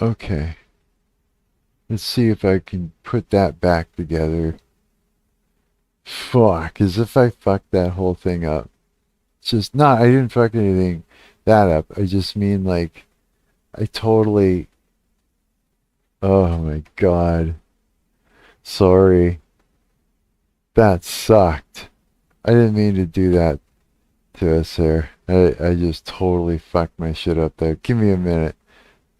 Okay. Let's see if I can put that back together. Fuck, as if I fucked that whole thing up. It's just not, I didn't fuck anything that up. I just mean like, I totally, oh my God. Sorry. That sucked. I didn't mean to do that to us there. I just totally fucked my shit up there. Give me a minute.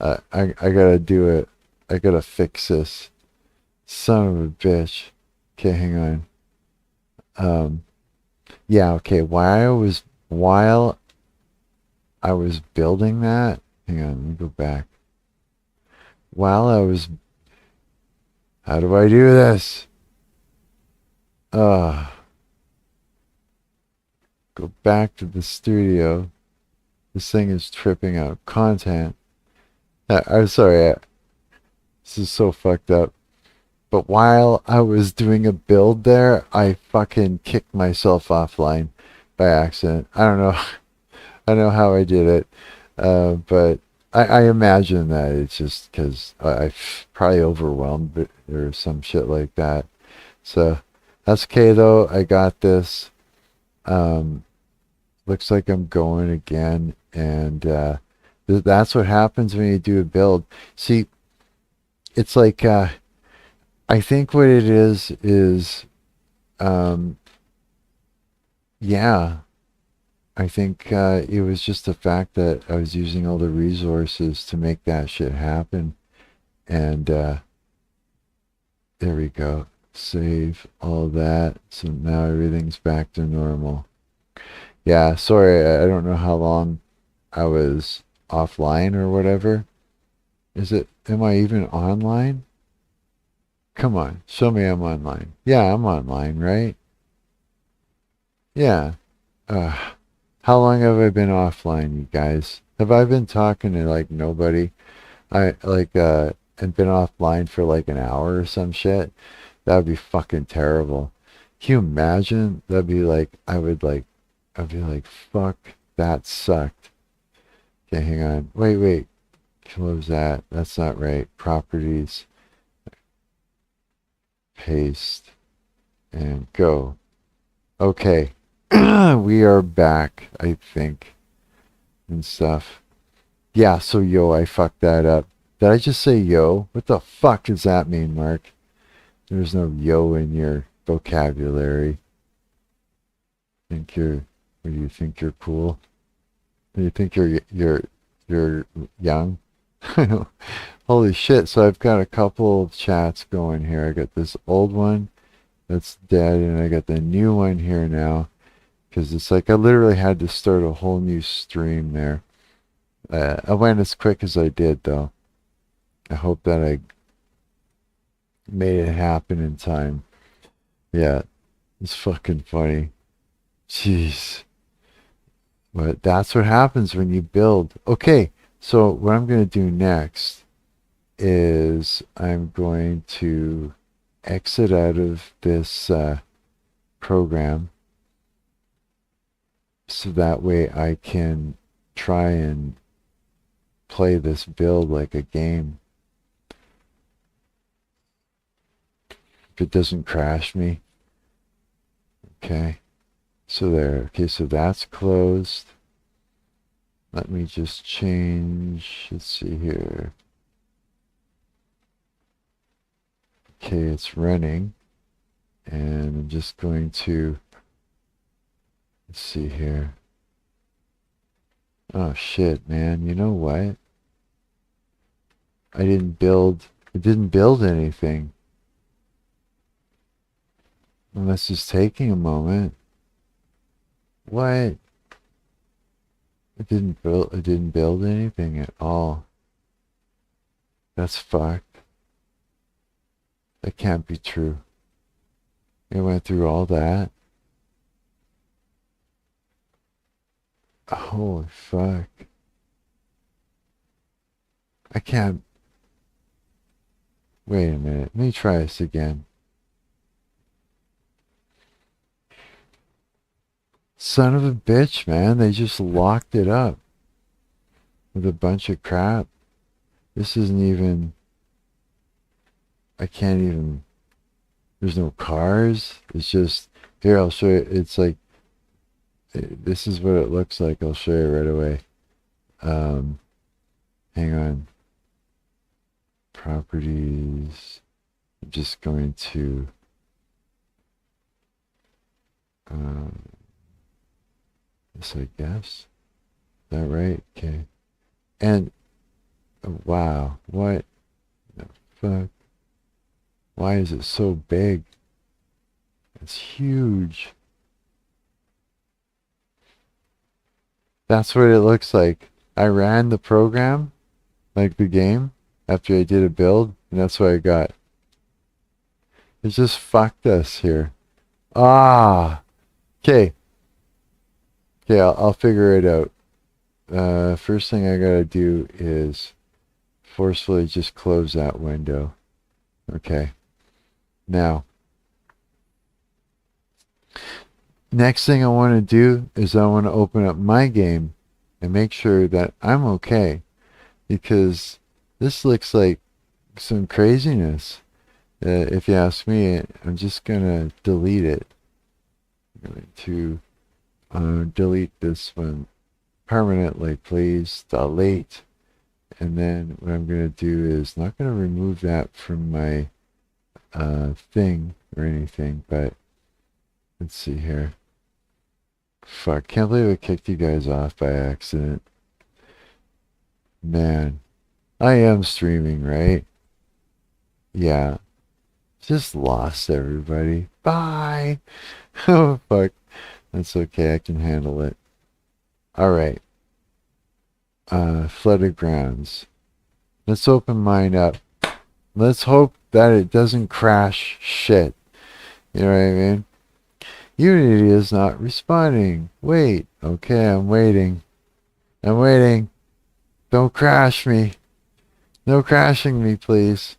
I gotta do it. I gotta fix this. Son of a bitch. Okay, hang on. Um, yeah, okay. While I was building that, hang on, let me go back. While I was, how do I do this? Uh, go back to the studio. This thing is tripping out. Content. I'm sorry. This is so fucked up. But while I was doing a build there, I fucking kicked myself offline by accident. I don't know. I don't know how I did it. But I imagine that it's just because I probably overwhelmed it or some shit like that. So that's okay though. I got this. Um, looks like I'm going again. And that's what happens when you do a build. See, it's like I think what it is um, yeah, I think it was just the fact that I was using all the resources to make that shit happen. And there we go. Save all that. So now everything's back to normal. Yeah, sorry, I don't know how long I was offline or whatever. Am I even online? Come on, show me I'm online. Yeah, I'm online, right? Yeah. Uh, how long have I been offline, you guys? Have I been talking to like nobody? I like and been offline for like an hour or some shit? That would be fucking terrible. Can you imagine? I'd be like, fuck, that sucked. Okay, hang on. Wait. Close that. That's not right. Properties, paste, and go. Okay. We are back, I think, and stuff. Yeah, so yo, I fucked that up. Did I just say yo? What the fuck does that mean, Mark? There's no yo in your vocabulary. Think you're, what do you think you're cool? Do you think you're young? Holy shit, so I've got a couple of chats going here. I got this old one that's dead, and I got the new one here now. Because it's like I literally had to start a whole new stream there. I went as quick as I did, though. I hope that I made it happen in time. Yeah, it's fucking funny. Jeez. But that's what happens when you build. Okay, so what I'm going to do next is I'm going to exit out of this program so that way I can try and play this build like a game. If it doesn't crash me. Okay. So there. Okay, so that's closed. Let me just change. Let's see here. Okay, it's running. And I'm just going to, let's see here. Oh shit, man. You know what? It didn't build anything. Unless it's taking a moment. What? It didn't build anything at all. That's fucked. That can't be true. It went through all that. Holy fuck. I can't. Wait a minute. Let me try this again. Son of a bitch, man. They just locked it up with a bunch of crap. This isn't even, I can't even, there's no cars. It's just, here, I'll show you. It's like, this is what it looks like. I'll show you right away. Hang on. Properties. I'm just going to, this, I guess. Is that right? Okay. And, wow, what the fuck? Why is it so big? It's huge. That's what it looks like. I ran the program, like the game, after I did a build, and that's what I got. It just fucked us here. Ah! Okay. Okay, I'll figure it out. First thing I gotta do is forcefully just close that window. Okay. Now, next thing I want to do is I want to open up my game and make sure that I'm okay, because this looks like some craziness. If you ask me, I'm just gonna delete it. I'm going to delete this one permanently, please. Delete. And then what I'm going to do is not going to remove that from my thing or anything, but let's see here. Fuck, can't believe I kicked you guys off by accident. Man, I am streaming, right? Yeah. Just lost everybody. Bye. Oh, fuck. That's okay. I can handle it. All right. Flooded grounds. Let's open mine up. Let's hope that it doesn't crash shit. You know what I mean? Unity is not responding. Wait. Okay, I'm waiting. I'm waiting. Don't crash me. No crashing me, please.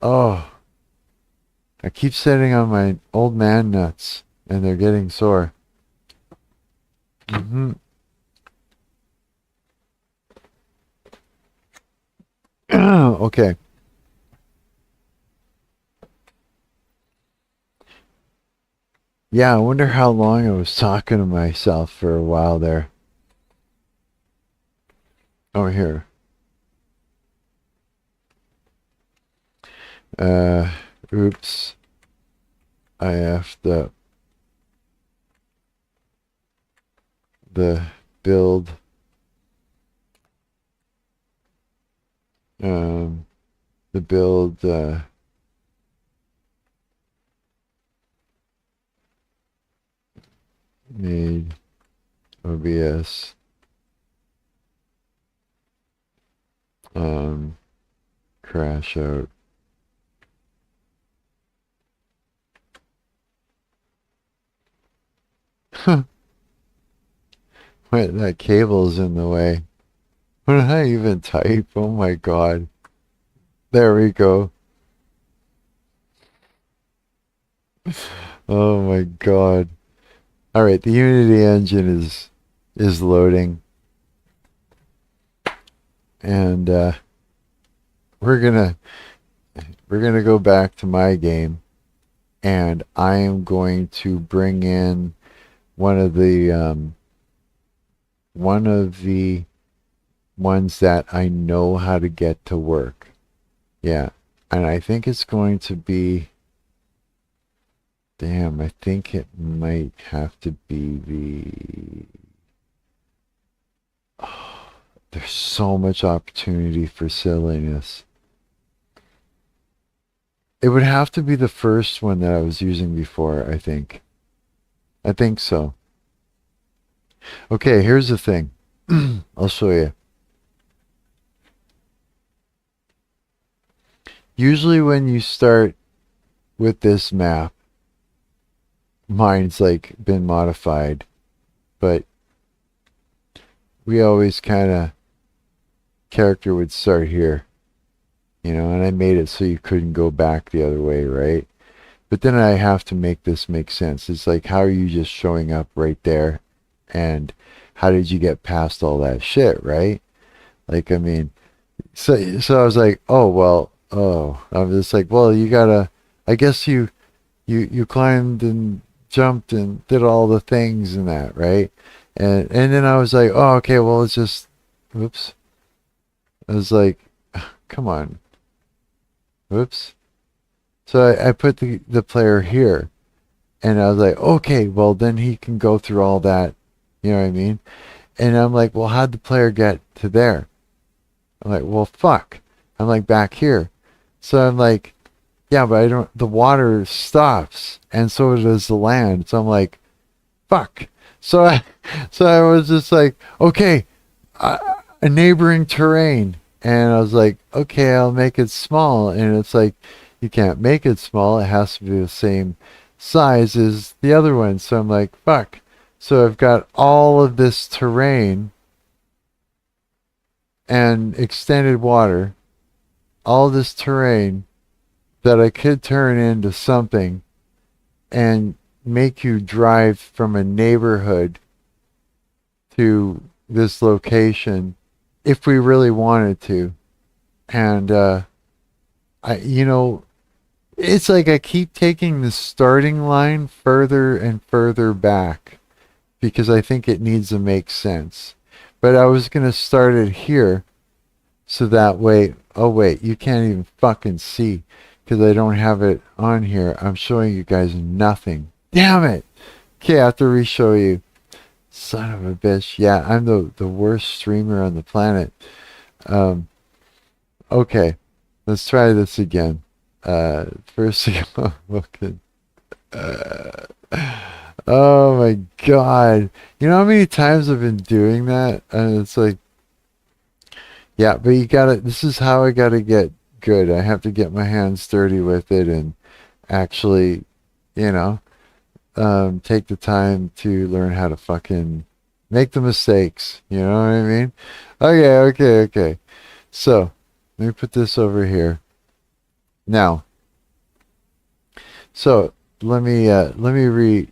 Oh. I keep sitting on my old man nuts, and they're getting sore. Okay. Yeah, I wonder how long I was talking to myself for a while there. Oh, here. Oops. I effed up the build. The build, made OBS, crash out. Wait, that cable's in the way. What did I even type? Oh my god. There we go. Oh my god. All right, the Unity engine is loading. And we're going to go back to my game, and I am going to bring in one of the ones that I know how to get to work. Yeah, and I think it's going to be, damn, I think it might have to be the, oh, there's so much opportunity for silliness. It would have to be the first one that I was using before, I think. I think so. Okay, here's the thing. I'll show you. Usually when you start with this map, mine's like been modified, but we always kind of, character would start here, you know, and I made it so you couldn't go back the other way, right? But then I have to make this make sense. It's like, how are you just showing up right there, and how did you get past all that shit, right? Like, I mean, So I was like, oh well, oh, I'm just like, well, you gotta. I guess you climbed and jumped and did all the things and that, right? And then I was like, oh, okay, well, it's just, whoops. I was like, come on, whoops. So I put the player here, and I was like, okay, well, then he can go through all that, you know what I mean? And I'm like, well, how'd the player get to there? I'm like, well, fuck. I'm like, back here. So I'm like, yeah, but I don't, the water stops, and so does the land. So I'm like, fuck. So so I was just like, okay, a neighboring terrain. And I was like, okay, I'll make it small. And it's like, you can't make it small. It has to be the same size as the other one. So I'm like, fuck. So I've got all of this terrain and extended water, all this terrain that I could turn into something and make you drive from a neighborhood to this location if we really wanted to. And you know, it's like I keep taking the starting line further and further back because I think it needs to make sense. But I was going to start it here so that way, oh wait, you can't even fucking see because I don't have it on here. I'm showing you guys nothing. Damn it. Okay, I have to re-show you. Son of a bitch. Yeah, I'm the worst streamer on the planet. Um, okay, let's try this again. First thing I'm looking. Uh, oh my god. You know how many times I've been doing that? And it's like, yeah, but you gotta, this is how I gotta get good. I have to get my hands dirty with it and actually, you know, take the time to learn how to fucking make the mistakes. You know what I mean? Okay. So, let me put this over here. Now, so let me redo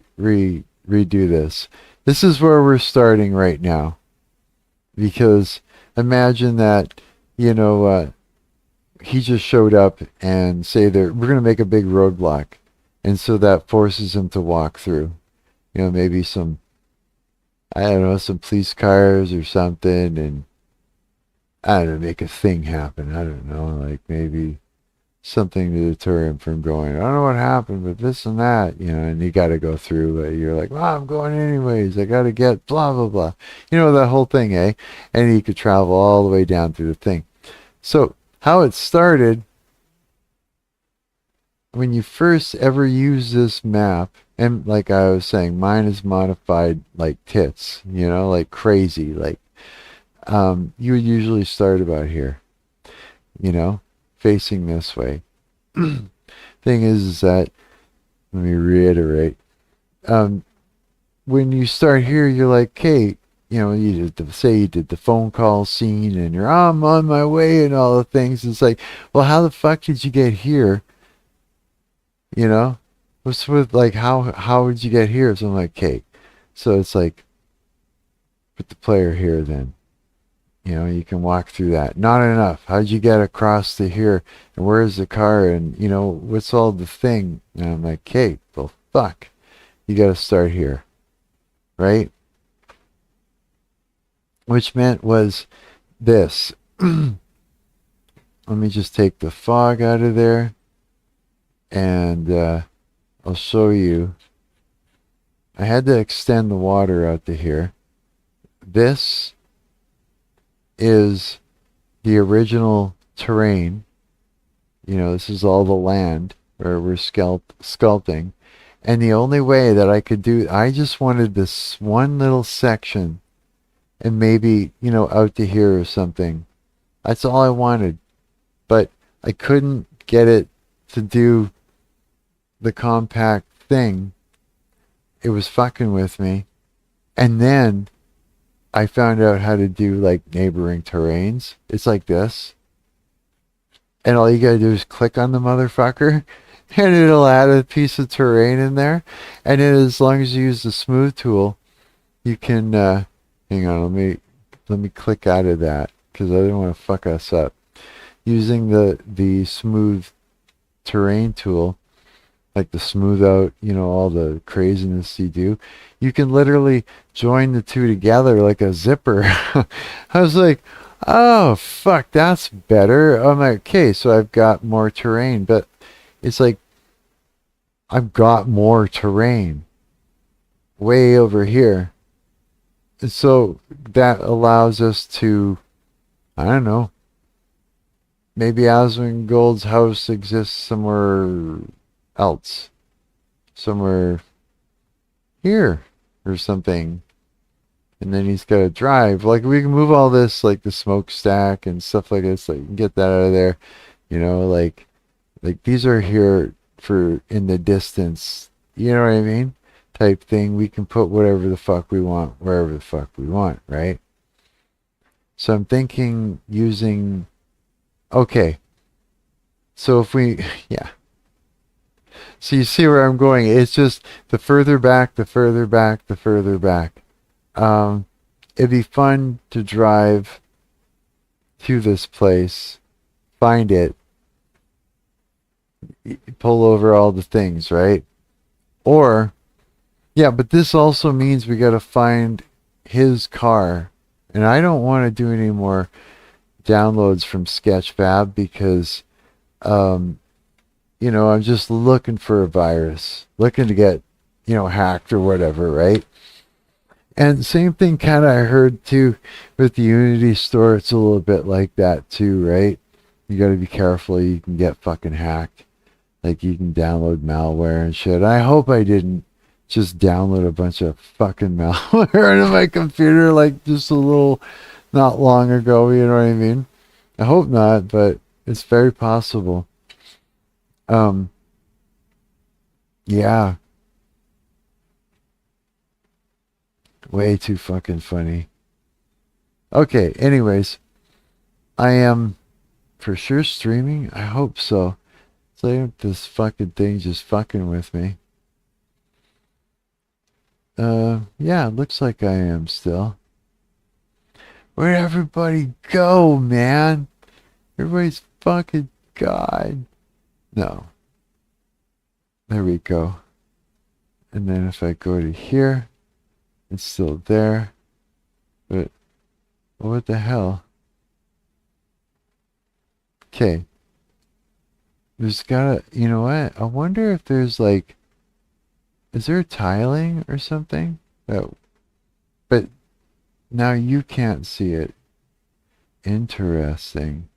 this. This is where we're starting right now. Because imagine that, you know, he just showed up and say that we're going to make a big roadblock. And so that forces him to walk through. You know, maybe some, I don't know, some police cars or something. And I don't know, make a thing happen. I don't know, like maybe something to deter him from going. I don't know what happened, but this and that, you know, and you got to go through. You're like, well, I'm going anyways. I got to get blah, blah, blah. You know, that whole thing, eh? And you could travel all the way down through the thing. So, how it started, when you first ever use this map, and like I was saying, mine is modified like tits, you know, like crazy. Like, you would usually start about here, you know, facing this way. Thing is that, let me reiterate, when you start here, you're like, okay, you know, you did say you did the phone call scene and you're, oh, I'm on my way and all the things. It's like, well, how the fuck did you get here? You know, what's with like, how would you get here? So I'm like, okay, so it's like, put the player here then. You know, you can walk through that. Not enough. How'd you get across to here? And where's the car? And, you know, what's all the thing? And I'm like, okay, well, fuck. You got to start here. Right? Which meant was this. Let me just take the fog out of there. And I'll show you. I had to extend the water out to here. This is the original terrain. You know, this is all the land where we're sculpting. And the only way that I could do, I just wanted this one little section and maybe, you know, out to here or something. That's all I wanted. But I couldn't get it to do the compact thing. It was fucking with me. And then I found out how to do like neighboring terrains. It's like this. And all you gotta do is click on the motherfucker and it'll add a piece of terrain in there. And then as long as you use the smooth tool, you can hang on, let me click out of that. because I didn't want to fuck us up. Using the smooth terrain tool, like the smooth out, you know, all the craziness you do, you can literally join the two together like a zipper. I was like, oh, fuck, that's better. I'm like, okay, so I've got more terrain, but it's like, I've got more terrain way over here. And so that allows us to, I don't know, maybe Asmongold's house exists somewhere else. Somewhere here or something. And then he's got to drive. Like, we can move all this, like the smokestack and stuff like this. Like, you can get that out of there. You know, like these are here for in the distance. You know what I mean? Type thing. We can put whatever the fuck we want, wherever the fuck we want, right? So I'm thinking using, okay. So if we, yeah. So you see where I'm going. It's just the further back, the further back, the further back. It'd be fun to drive to this place, find it, pull over all the things, right? Or, yeah, but this also means we got to find his car. And I don't want to do any more downloads from Sketchfab because, you know, I'm just looking for a virus, looking to get, you know, hacked or whatever, right? And same thing kind of I heard too with the Unity store. It's a little bit like that too, right? You got to be careful. You can get fucking hacked. Like, you can download malware and shit. I hope I didn't just download a bunch of fucking malware into my computer like just a little, not long ago, you know what I mean? I hope not, but it's very possible. Yeah. Way too fucking funny. Okay, anyways. I am for sure streaming. I hope so. So this fucking thing just fucking with me. Yeah, it looks like I am still. Where'd everybody go, man? Everybody's fucking gone. No. There we go. And then if I go to here, it's still there. But what the hell? Okay. There's gotta, you know what? I wonder if there's like, is there tiling or something? But now you can't see it. Interesting.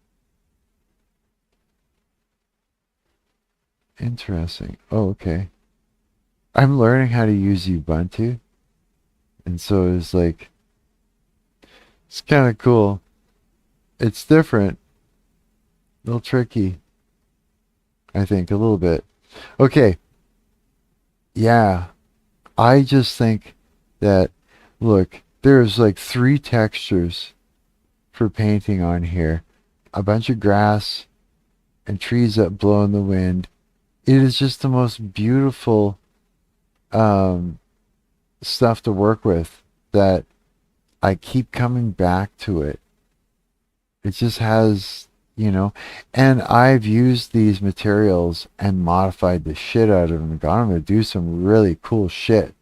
Interesting. Oh, okay. I'm learning how to use Ubuntu. And so it's like, it's kind of cool. It's different. A little tricky. I think a little bit. Okay. Yeah. I just think that, look, there's like 3 textures for painting on here. A bunch of grass and trees that blow in the wind. It is just the most beautiful stuff to work with that I keep coming back to it. It just has, you know, and I've used these materials and modified the shit out of them and got them to do some really cool shit.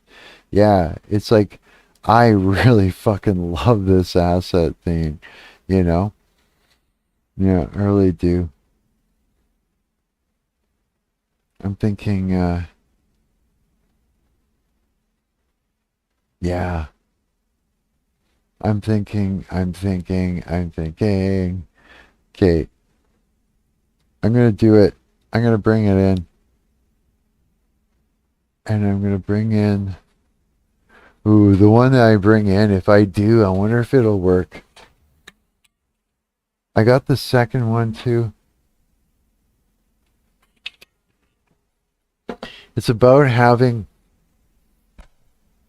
Yeah, it's like, I really fucking love this asset thing, you know? Yeah, I really do. I'm thinking, yeah. I'm thinking. Okay, I'm gonna do it. I'm gonna bring it in. And I'm gonna bring in, ooh, the one that I bring in, if I do, I wonder if it'll work. I got the second one too. It's about having,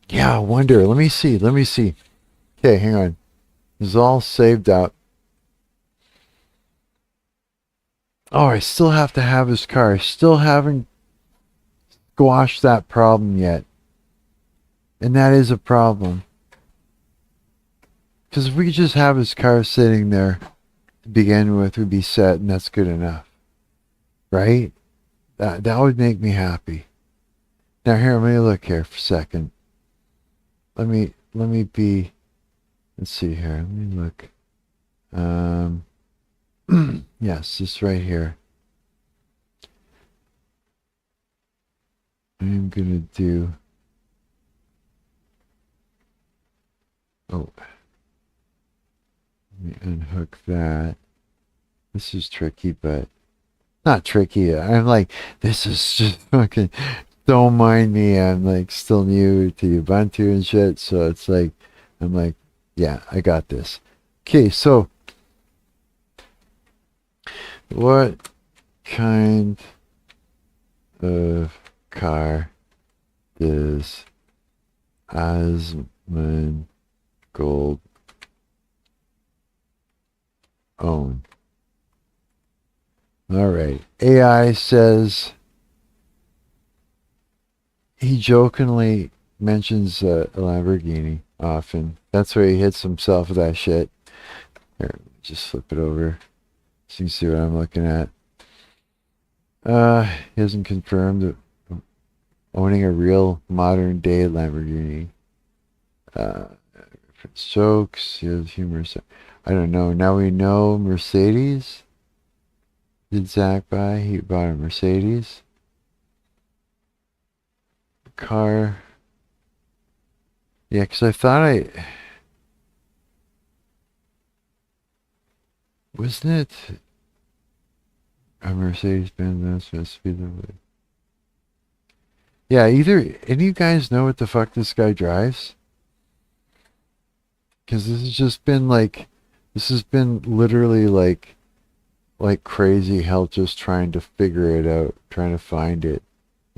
yeah, I wonder. Let me see. Okay, hang on. It's all saved up. Oh, I still have to have his car. I still haven't squashed that problem yet. And that is a problem. Because if we could just have his car sitting there to begin with, we'd be set, and that's good enough. Right? That would make me happy. Now here, let me look here for a second. Let me be, let's see here. Let me look. Yes, this right here. I'm gonna do, oh, let me unhook that. This is tricky, but not tricky. I'm like, this is just fucking, don't mind me. I'm like still new to Ubuntu and shit. So it's like, I'm like, yeah, I got this. Okay, so what kind of car does Asmongold own? All right. AI says he jokingly mentions a Lamborghini often. That's where he hits himself with that shit. Here, just flip it over so you can see what I'm looking at. He hasn't confirmed owning a real modern day Lamborghini. Jokes, he has humor. I don't know. Now we know Mercedes. Did Zach buy? He bought a Mercedes. Car. Yeah, because I thought wasn't it a Mercedes-Benz? That's supposed to be the... Yeah, either any of you guys know what the fuck this guy drives? Because this has just been like, this has been literally like crazy hell just trying to figure it out, trying to find it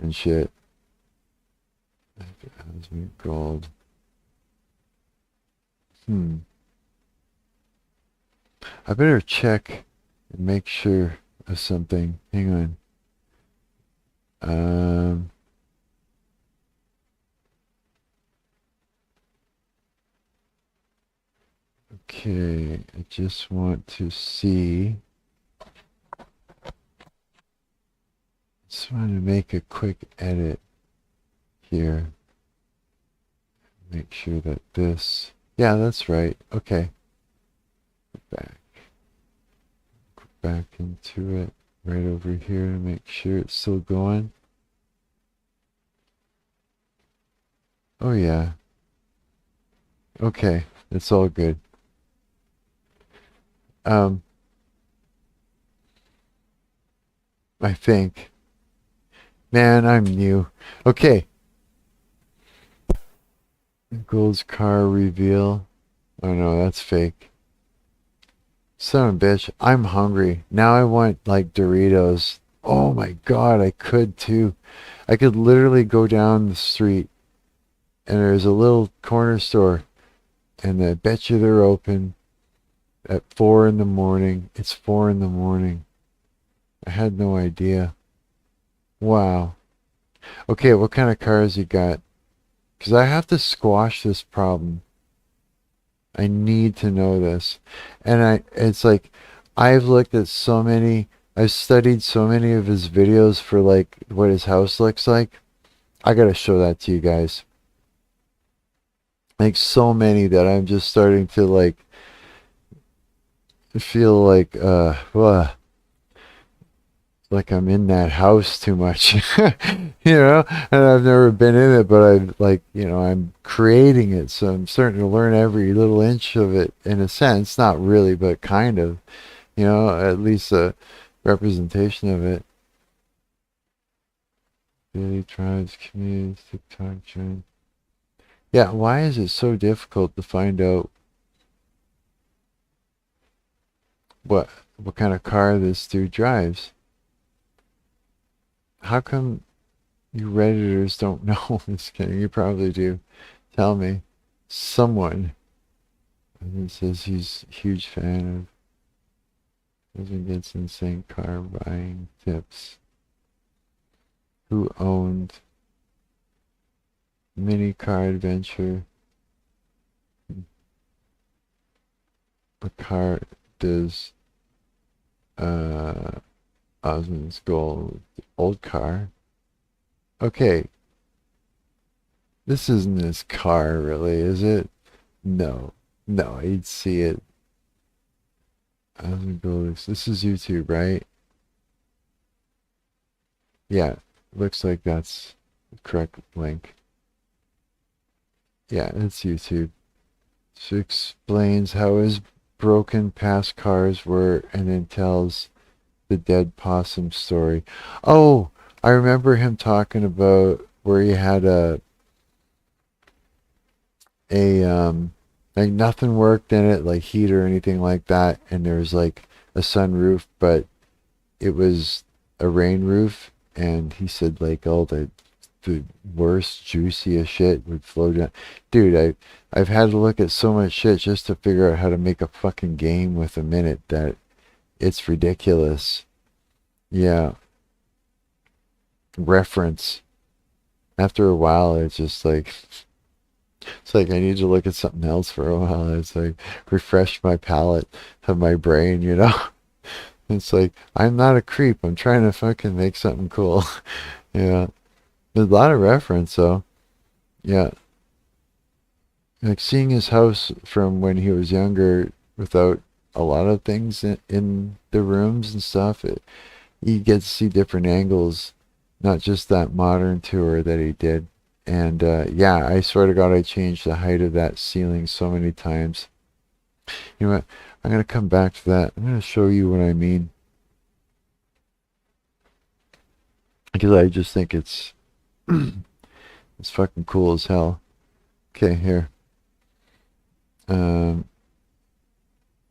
and shit. Gold. I better check and make sure of something. Hang on. Okay, I just want to see. Just want to make a quick edit here. Make sure that this, yeah, that's right. Okay. Go back into it right over here to make sure it's still going. Oh yeah. Okay, it's all good. I think. Man, I'm new. Okay. Gold's car reveal. Oh no, that's fake. Son of a bitch, I'm hungry. Now I want like Doritos. Oh my god, I could too. I could literally go down the street and there's a little corner store and I bet you they're open at 4 in the morning. It's 4 in the morning. I had no idea. Wow. Okay, what kind of cars you got? Because I have to squash this problem. I need to know this. And it's like, I've looked at so many, I've studied so many of his videos for like what his house looks like. I gotta show that to you guys. Like so many that I'm just starting to like feel like like I'm in that house too much. You know, and I've never been in it, but I've like, you know, I'm creating it, so I'm starting to learn every little inch of it in a sense, not really, but kind of, you know, at least a representation of it. Daily tribes, communities, TikTok trend. Yeah, why is it so difficult to find out what kind of car this dude drives? How come you Redditors don't know this guy? You probably do. Tell me. Someone. And it says he's a huge fan of doesn't get insane car buying tips. Who owned Mini Car Adventure? What car does Osmongold? Old car. Okay, this isn't his car, really, is it? No, no, I'd see it. Osmongold. This is YouTube, right? Yeah, looks like that's the correct link. Yeah, it's YouTube. So explains how his broken past cars were and then tells the dead possum story. Oh, I remember him talking about where he had a like nothing worked in it, like heat or anything like that, and there was like a sunroof, but it was a rain roof, and he said like all the worst juiciest shit would flow down. Dude, I've had to look at so much shit just to figure out how to make a fucking game with a minute that it's ridiculous. Yeah. Reference. After a while, it's like I need to look at something else for a while. It's like refresh my palette of my brain, you know? It's like I'm not a creep. I'm trying to fucking make something cool. Yeah. There's a lot of reference though. Yeah. Like seeing his house from when he was younger without a lot of things in the rooms and stuff, you get to see different angles, not just that modern tour that he did. And yeah, I swear to God, I changed the height of that ceiling so many times. You know what? I'm going to come back to that. I'm going to show you what I mean. Because I just think it's it's fucking cool as hell. Okay, here.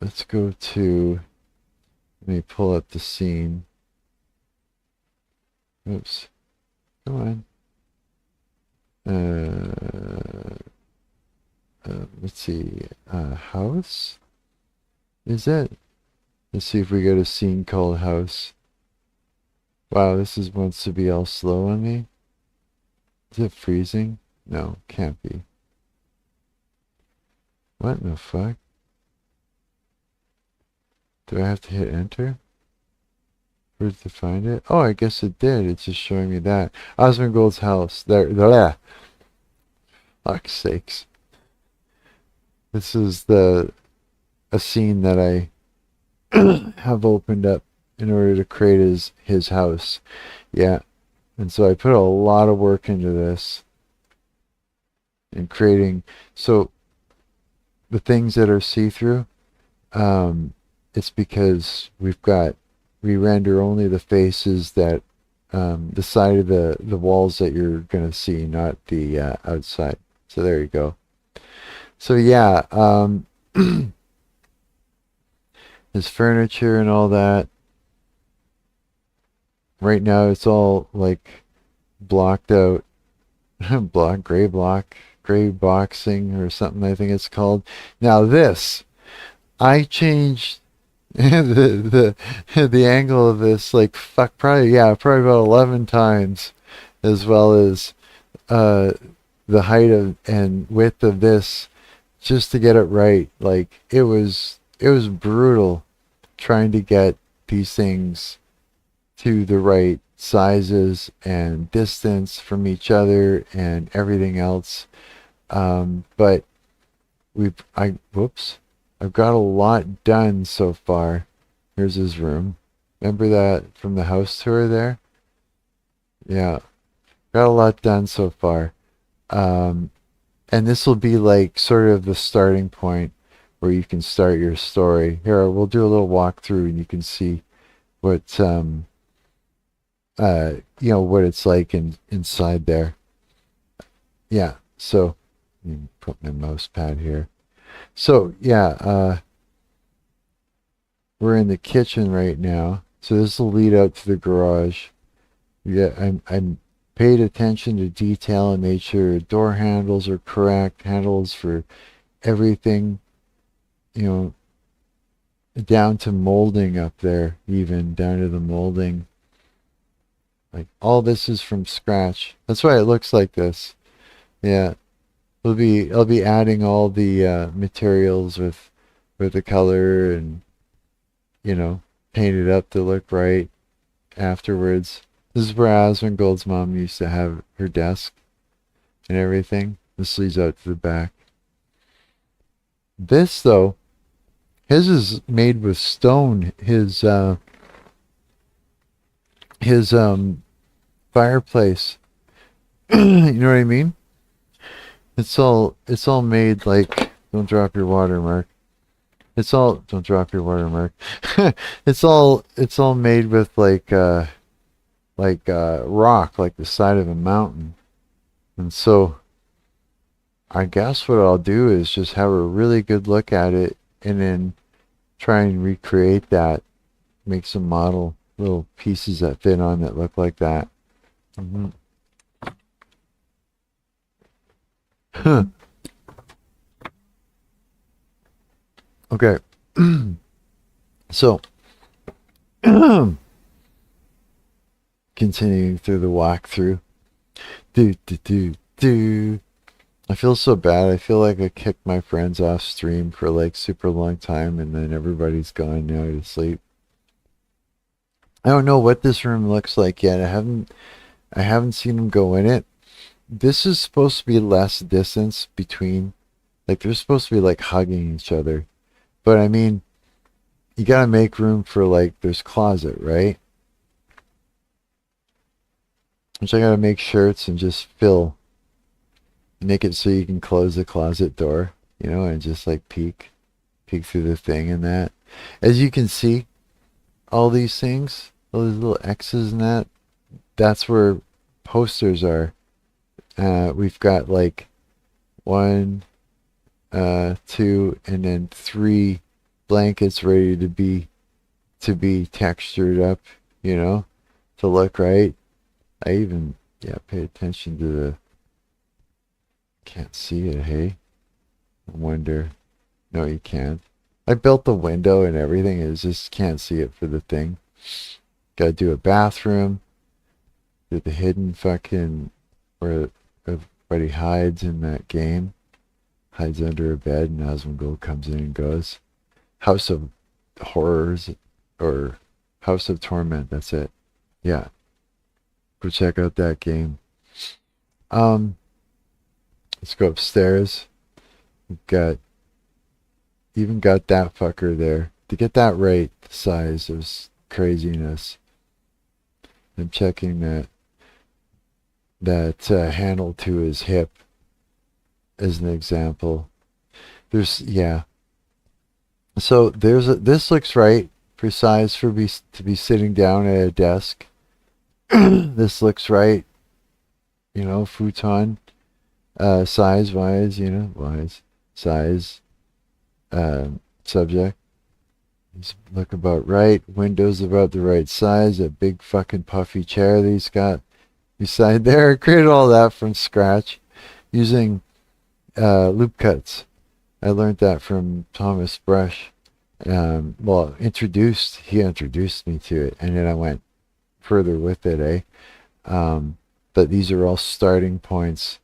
Let's go to, let me pull up the scene. Oops. Come on. Let's see. House? Is it? Let's see if we get a scene called House. Wow, this is wants to be all slow on me. Is it freezing? No, can't be. What in the fuck? Do I have to hit enter? Where to find it? Oh, I guess it did. It's just showing me that. Asmongold's house. There. Fuck's sakes. This is a scene that I have opened up in order to create his house. Yeah. And so I put a lot of work into this and creating. So the things that are see-through, it's because we render only the faces that the side of the walls that you're gonna see, not the outside. So there you go. So yeah, his furniture and all that. Right now it's all like blocked out, gray boxing or something I think it's called. Now this, I changed the angle of this like fuck probably about 11 times, as well as the height of and width of this, just to get it right. Like it was brutal trying to get these things to the right sizes and distance from each other and everything else. But I've got a lot done so far. Here's his room. Remember that from the house tour there? Yeah. Got a lot done so far. And this will be like sort of the starting point where you can start your story. Here, we'll do a little walkthrough and you can see what what it's like inside there. Yeah, so let me put my mouse pad here. So yeah, we're in the kitchen right now. So this will lead out to the garage. Yeah, I'm paid attention to detail and made sure door handles are correct, handles for everything, down to molding up there, even down to the molding. Like all this is from scratch. That's why it looks like this. Yeah. I'll be adding all the materials with with the color and, paint it up to look right afterwards. This is where Asmongold's mom used to have her desk and everything. This leads out to the back. This, though, his is made with stone. His fireplace. You know what I mean? It's all made like, don't drop your water, Marc. Don't drop your water, Marc. it's all made with like rock, like the side of a mountain. And so I guess what I'll do is just have a really good look at it and then try and recreate that. Make some model little pieces that fit on that look like that. Mm-hmm. Okay. So, continuing through the walkthrough. I feel so bad. I feel like I kicked my friends off stream for like super long time and then everybody's gone now to sleep. I don't know what this room looks like yet. I haven't seen them go in it. This is supposed to be less distance between, like they're supposed to be like hugging each other. But I mean, you gotta make room for like, there's closet, right? Which I gotta make shirts and just fill. Make it so you can close the closet door, and just like peek through the thing and that. As you can see, all these things, all these little X's and that's where posters are. We've got like 1, 2, and then 3 blankets ready to be textured up, to look right. I even pay attention to the, can't see it, hey? I wonder. No, you can't. I built the window and everything, it just can't see it for the thing. Gotta do a bathroom. Do the hidden fucking, where everybody hides in that game. Hides under a bed and Asmongold comes in and goes. House of Horrors, or House of Torment, that's it. Yeah. Go check out that game. Let's go upstairs. We've even got that fucker there. To get that right size, there's craziness. I'm checking that handle to his hip as an example. So this looks right for size to be sitting down at a desk. This looks right, futon. Size wise, size, subject. These look about right. Windows about the right size. A big fucking puffy chair that he's got beside there. I created all that from scratch using loop cuts. I learned that from Thomas Brush. He introduced me to it, and then I went further with it, but these are all starting points,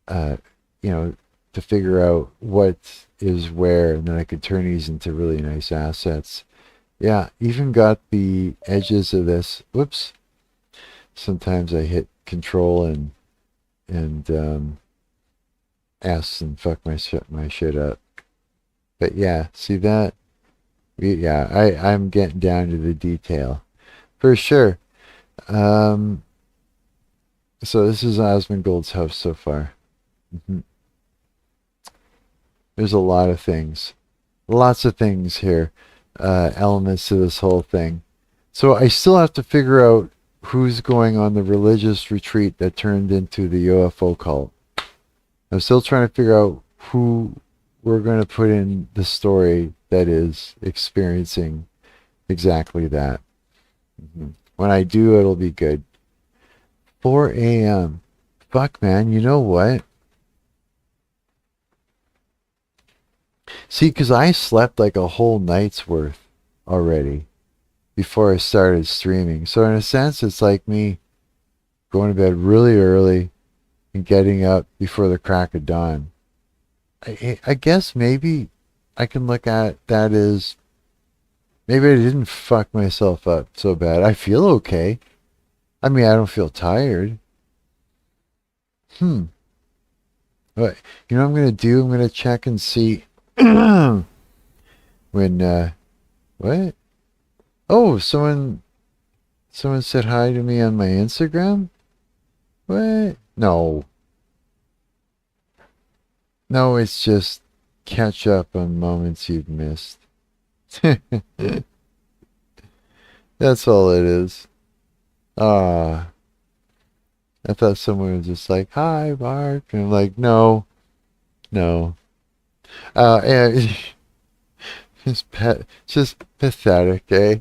to figure out what is where, and then I could turn these into really nice assets. Yeah, even got the edges of this. Whoops. Sometimes I hit Control and S and fuck my shit up. But yeah, see that? Yeah, I'm getting down to the detail for sure. So this is Asmongold's house so far. There's a lot of things, lots of things here, elements to this whole thing. So I still have to figure out who's going on the religious retreat that turned into the UFO cult. I'm still trying to figure out who we're going to put in the story that is experiencing exactly that. When I do, it'll be good. 4 a.m. Fuck, man, you know what? See, because I slept like a whole night's worth already before I started streaming. So in a sense, it's like me going to bed really early and getting up before the crack of dawn. I guess maybe I can look at that as maybe I didn't fuck myself up so bad. I feel okay. I mean, I don't feel tired. Hmm. What you know what I'm gonna do? I'm gonna check and see when what? Oh, someone said hi to me on my Instagram? What? No. No, it's just catch up on moments you've missed. That's all it is. Ah, I thought someone was just like, "Hi, Mark," and I'm like, "No, no." And just pathetic, eh?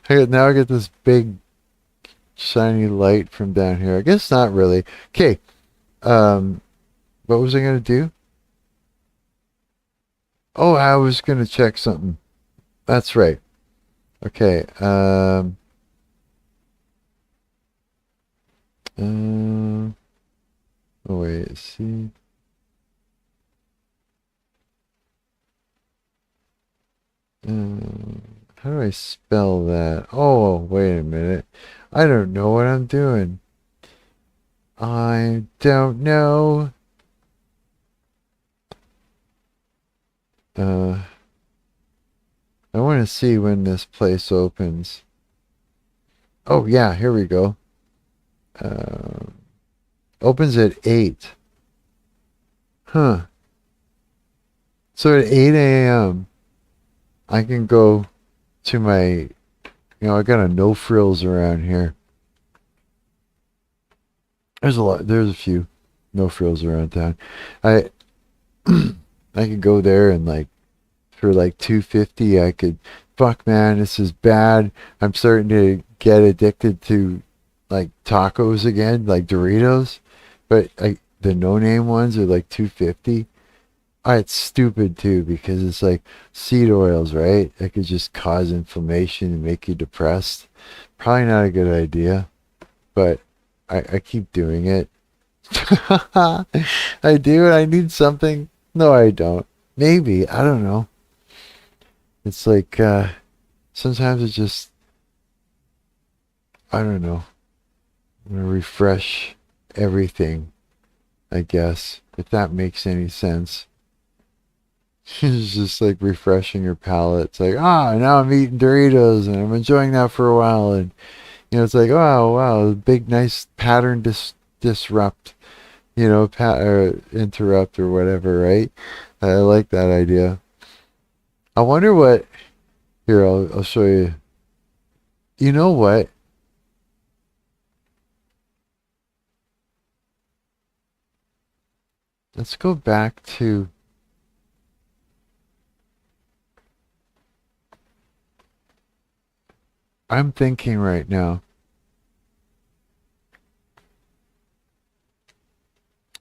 Now I get this big shiny light from down here. I guess not really. Okay. Um, what was I gonna do? Oh, I was gonna check something. That's right. Okay. Um. Oh wait. See. How do I spell that? Oh, wait a minute. I don't know what I'm doing. I don't know. I want to see when this place opens. Oh, yeah, here we go. Uh, Opens at 8. Huh. So at 8 a.m., I can go to my, I got a no frills around here. There's a few no frills around town. I I could go there and like for like 250 I could fuck man, this is bad. I'm starting to get addicted to like tacos again, like Doritos. But the no name ones are like 250. It's stupid too because it's like seed oils, right? It could just cause inflammation and make you depressed. Probably not a good idea, but I keep doing it. I do it. I need something. No, I don't. Maybe. I don't know. It's like sometimes it's just I don't know. I'm gonna refresh everything, I guess, if that makes any sense. It's just like refreshing your palate. It's like, now I'm eating Doritos and I'm enjoying that for a while and it's like, wow, big nice pattern disrupt, or interrupt or whatever, right? I like that idea. I wonder what here, I'll show you. You know what? Let's go back to I'm thinking right now.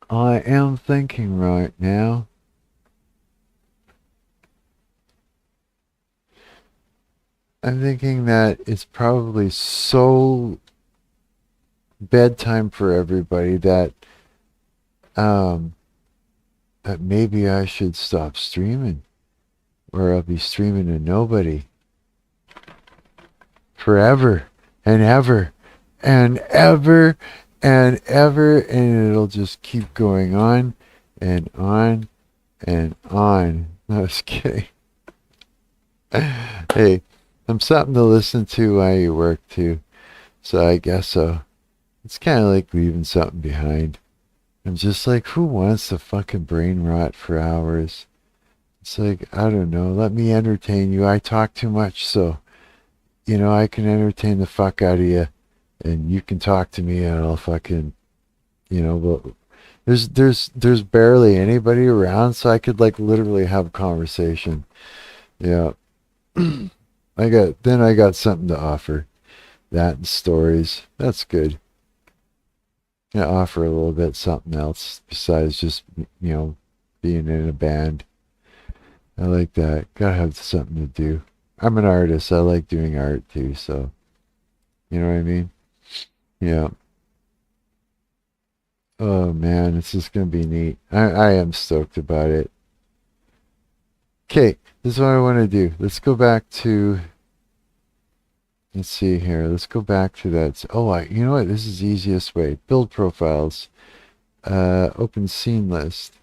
I am thinking right now. I'm thinking that it's probably so bedtime for everybody um that maybe I should stop streaming or I'll be streaming to nobody forever and ever and ever and ever and it'll just keep going on and on and on. No, I was kidding. Hey, I'm something to listen to while you work too. So I guess so. It's kind of like leaving something behind. I'm just like, who wants to fucking brain rot for hours? It's like, I don't know. Let me entertain you. I talk too much, so, I can entertain the fuck out of you. And you can talk to me and I'll fucking, but there's barely anybody around, so I could like literally have a conversation. Yeah. I got something to offer. That and stories. That's good. Yeah, offer a little bit something else besides just being in a band. I like that. Gotta have something to do. I'm an artist. I like doing art too, so you know what I mean? Yeah. Oh man, this is gonna be neat. I am stoked about it. Okay, this is what I want to do. Let's go back to, let's see here. Let's go back to that. Oh, you know what? This is the easiest way. Build profiles. Open scene list.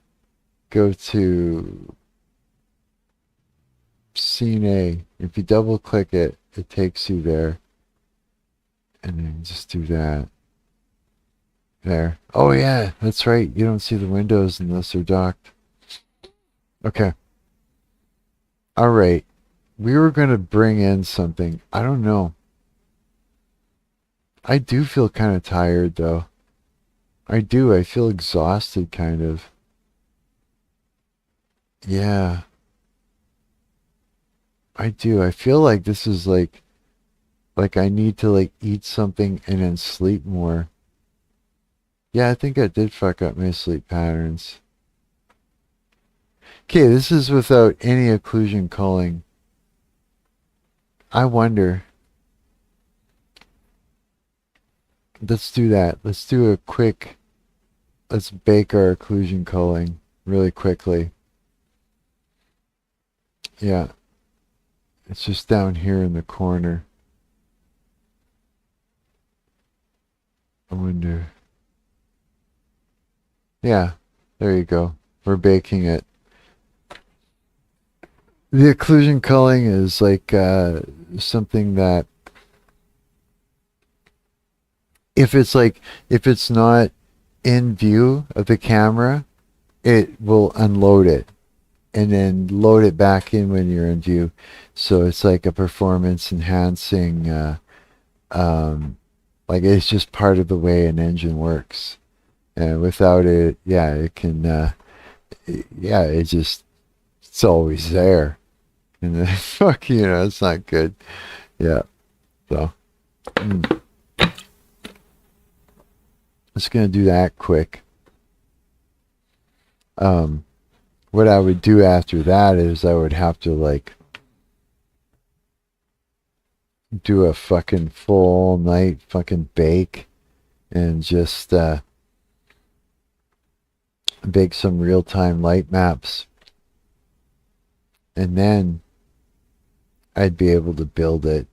Go to scene A. If you double click it, it takes you there. And then just do that. There. Oh yeah, that's right. You don't see the windows unless they're docked. Okay. All right. We were going to bring in something. I don't know. I do feel kind of tired though. I do. I feel exhausted kind of. Yeah. I do. I feel like this is like I need to like eat something and then sleep more. Yeah, I think I did fuck up my sleep patterns. Okay, this is without any occlusion culling. I wonder. Let's do that. Let's do a quick, let's bake our occlusion culling really quickly. Yeah. It's just down here in the corner. I wonder. Yeah, there you go. We're baking it. The occlusion culling is like something that if it's not in view of the camera, it will unload it and then load it back in when you're in view. So it's like a performance enhancing like it's just part of the way an engine works. And without it, yeah, it can yeah, it's always there. And then fuck, it's not good. Yeah. So just gonna do that quick. What I would do after that is I would have to like do a fucking full night fucking bake and just bake some real-time light maps, and then I'd be able to build it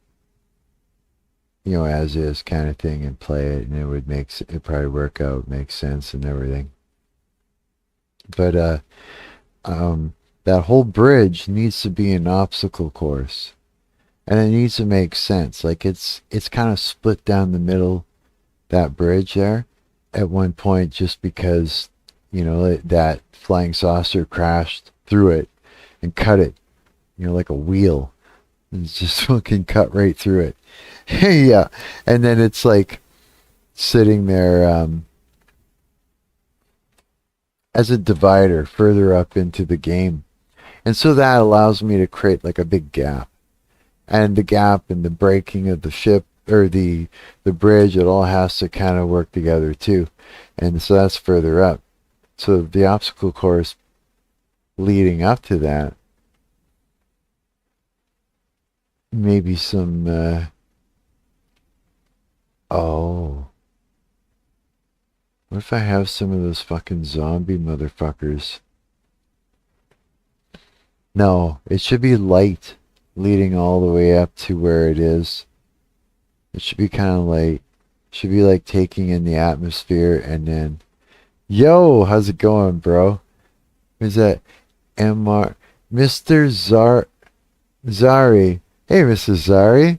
as is kind of thing and play it, and it probably work out, make sense and everything. But that whole bridge needs to be an obstacle course, and it needs to make sense. Like it's kind of split down the middle, that bridge there at one point, just because that flying saucer crashed through it and cut it like a wheel. It's just fucking cut right through it. Yeah. And then it's like sitting there as a divider further up into the game. And so that allows me to create like a big gap. And the gap and the breaking of the ship or the bridge, it all has to kind of work together too. And so that's further up. So the obstacle course leading up to that, maybe some what if I have some of those fucking zombie motherfuckers? No, it should be light leading all the way up to where it is. It should be kind of light. It should be like taking in the atmosphere. And then yo, how's it going, bro? Who's that? Mr. Zaryi. Hey, Mrs. Zaryi.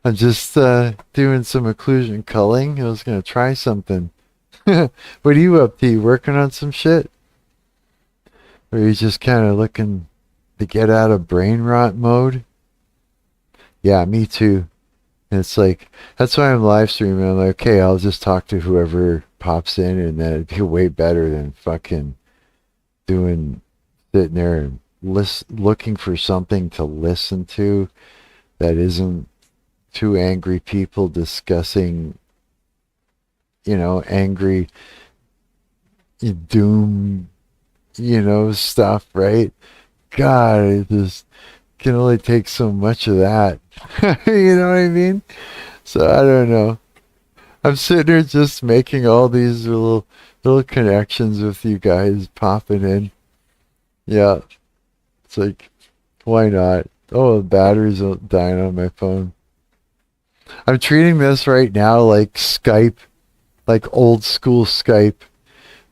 I'm just doing some occlusion culling. I was going to try something. What are you up to? You working on some shit? Or are you just kind of looking to get out of brain rot mode? Yeah, me too. And it's like, that's why I'm live streaming. I'm like, okay, I'll just talk to whoever pops in, and then it'd be way better than fucking sitting there and looking for something to listen to that isn't two angry people discussing, angry doom, stuff, right? God, it just can only take so much of that. You know what I mean? So I don't know. I'm sitting there just making all these little connections with you guys popping in. Yeah. It's like, why not? Oh, the battery's dying on my phone. I'm treating this right now like Skype, like old school Skype.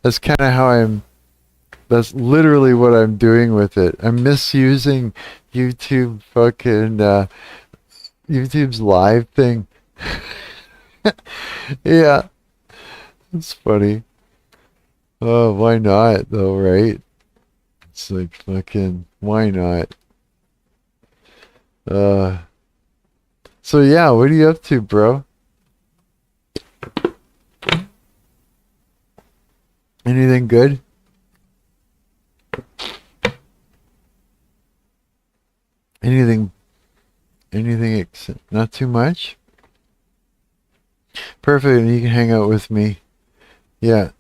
That's kind of how that's literally what I'm doing with it. I'm misusing YouTube fucking, YouTube's live thing. Yeah, it's funny. Oh, why not though, right? It's like fucking, why not? Uh, so yeah, what are you up to, bro? Anything good? Anything, not too much? Perfect, you can hang out with me. Yeah,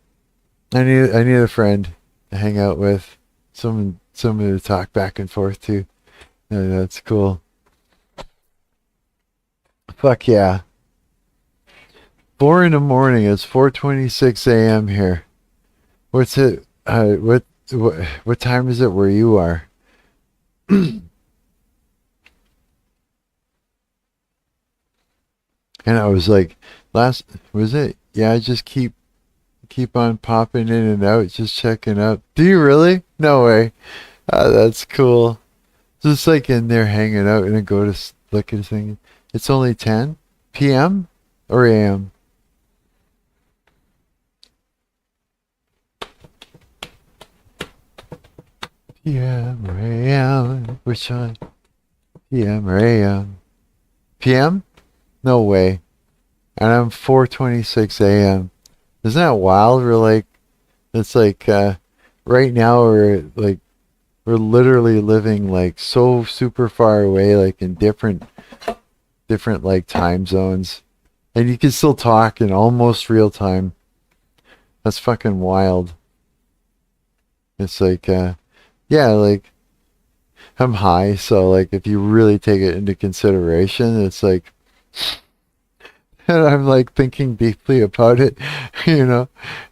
I need a friend to hang out with. Someone to talk back and forth to. Yeah, that's cool. Fuck yeah. 4 in the morning. It's 4:26 a.m. here. What's it? What time is it where you are? And I was like, was it? Yeah, I just keep on popping in and out, just checking up. Do you really? No way. That's cool. Just like in there hanging out and then go to look at thing. It's only 10 p.m. or a.m. p.m. or a.m. Which one? p.m. or a.m. p.m. No way. And I'm 4:26 a.m. Isn't that wild? We're like, it's like right now we're literally living like so super far away, like in different like time zones, and you can still talk in almost real time. That's fucking wild. It's like yeah, like I'm high, so like if you really take it into consideration, it's like, and I'm like thinking deeply about it, you know.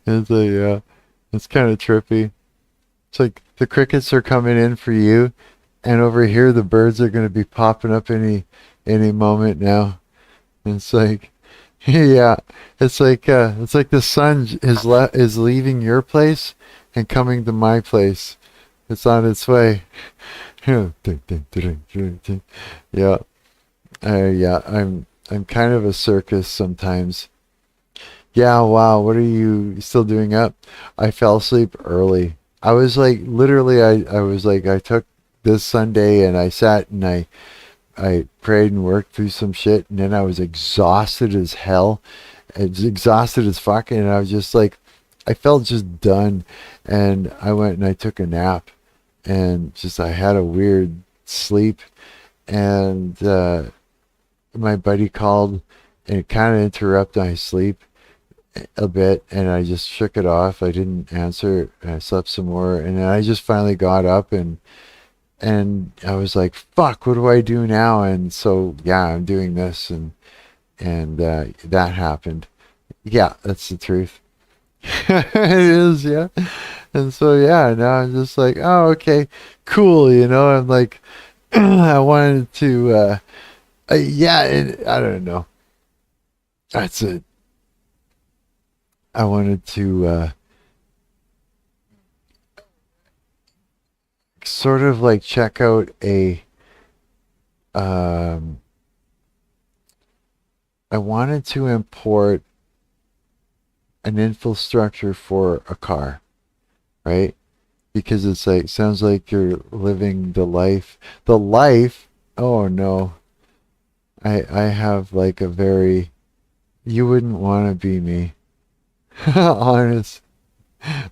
It's like, yeah, it's kind of trippy. It's like the crickets are coming in for you, and over here the birds are going to be popping up any moment now. And it's like, yeah, it's like the sun is leaving your place and coming to my place. It's on its way. Yeah, yeah. I'm kind of a circus sometimes. Yeah, wow. What are you still doing up? I fell asleep early. I was like, literally, I was like, I took this Sunday and I sat and I prayed and worked through some shit, and then I was exhausted as hell. I was exhausted as fuck, and I was just like, I felt just done. And I went and I took a nap, and just I had a weird sleep, and my buddy called, and it kind of interrupted my sleep a bit, and I just shook it off. I didn't answer, and I slept some more, and then I just finally got up, and I was like, fuck, what do I do now? And so yeah, I'm doing this, and that happened. Yeah, that's the truth. It is, yeah. And so yeah, now I'm just like, oh, okay, cool, you know. I'm like, I wanted to yeah, I don't know. That's it. I wanted to sort of like check out um I wanted to import an infrastructure for a car, right? Because it's like, sounds like you're living the life. The life, oh no. I have like a very, you wouldn't want to be me. Honest.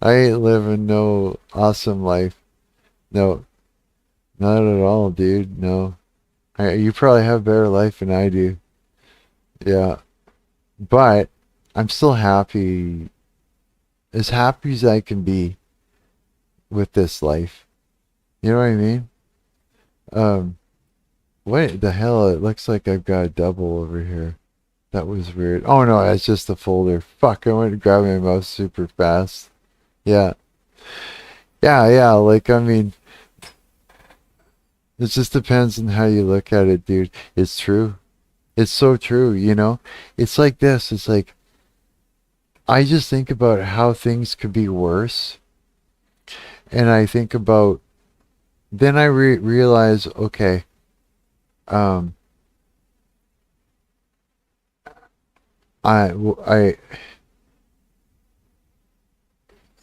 I ain't living no awesome life. No, not at all, dude. No. You probably have better life than I do. Yeah. But I'm still happy as I can be with this life. You know what I mean? Um, what the hell? It looks like I've got a double over here. That was weird. Oh no, that's just a folder. Fuck, I went to grab my mouse super fast. Yeah. Yeah, yeah, like I mean, It just depends on how you look at it, dude. It's true. It's so true, you know? It's like this. It's like, I just think about how things could be worse. And I think about, then I realize, okay, um, I,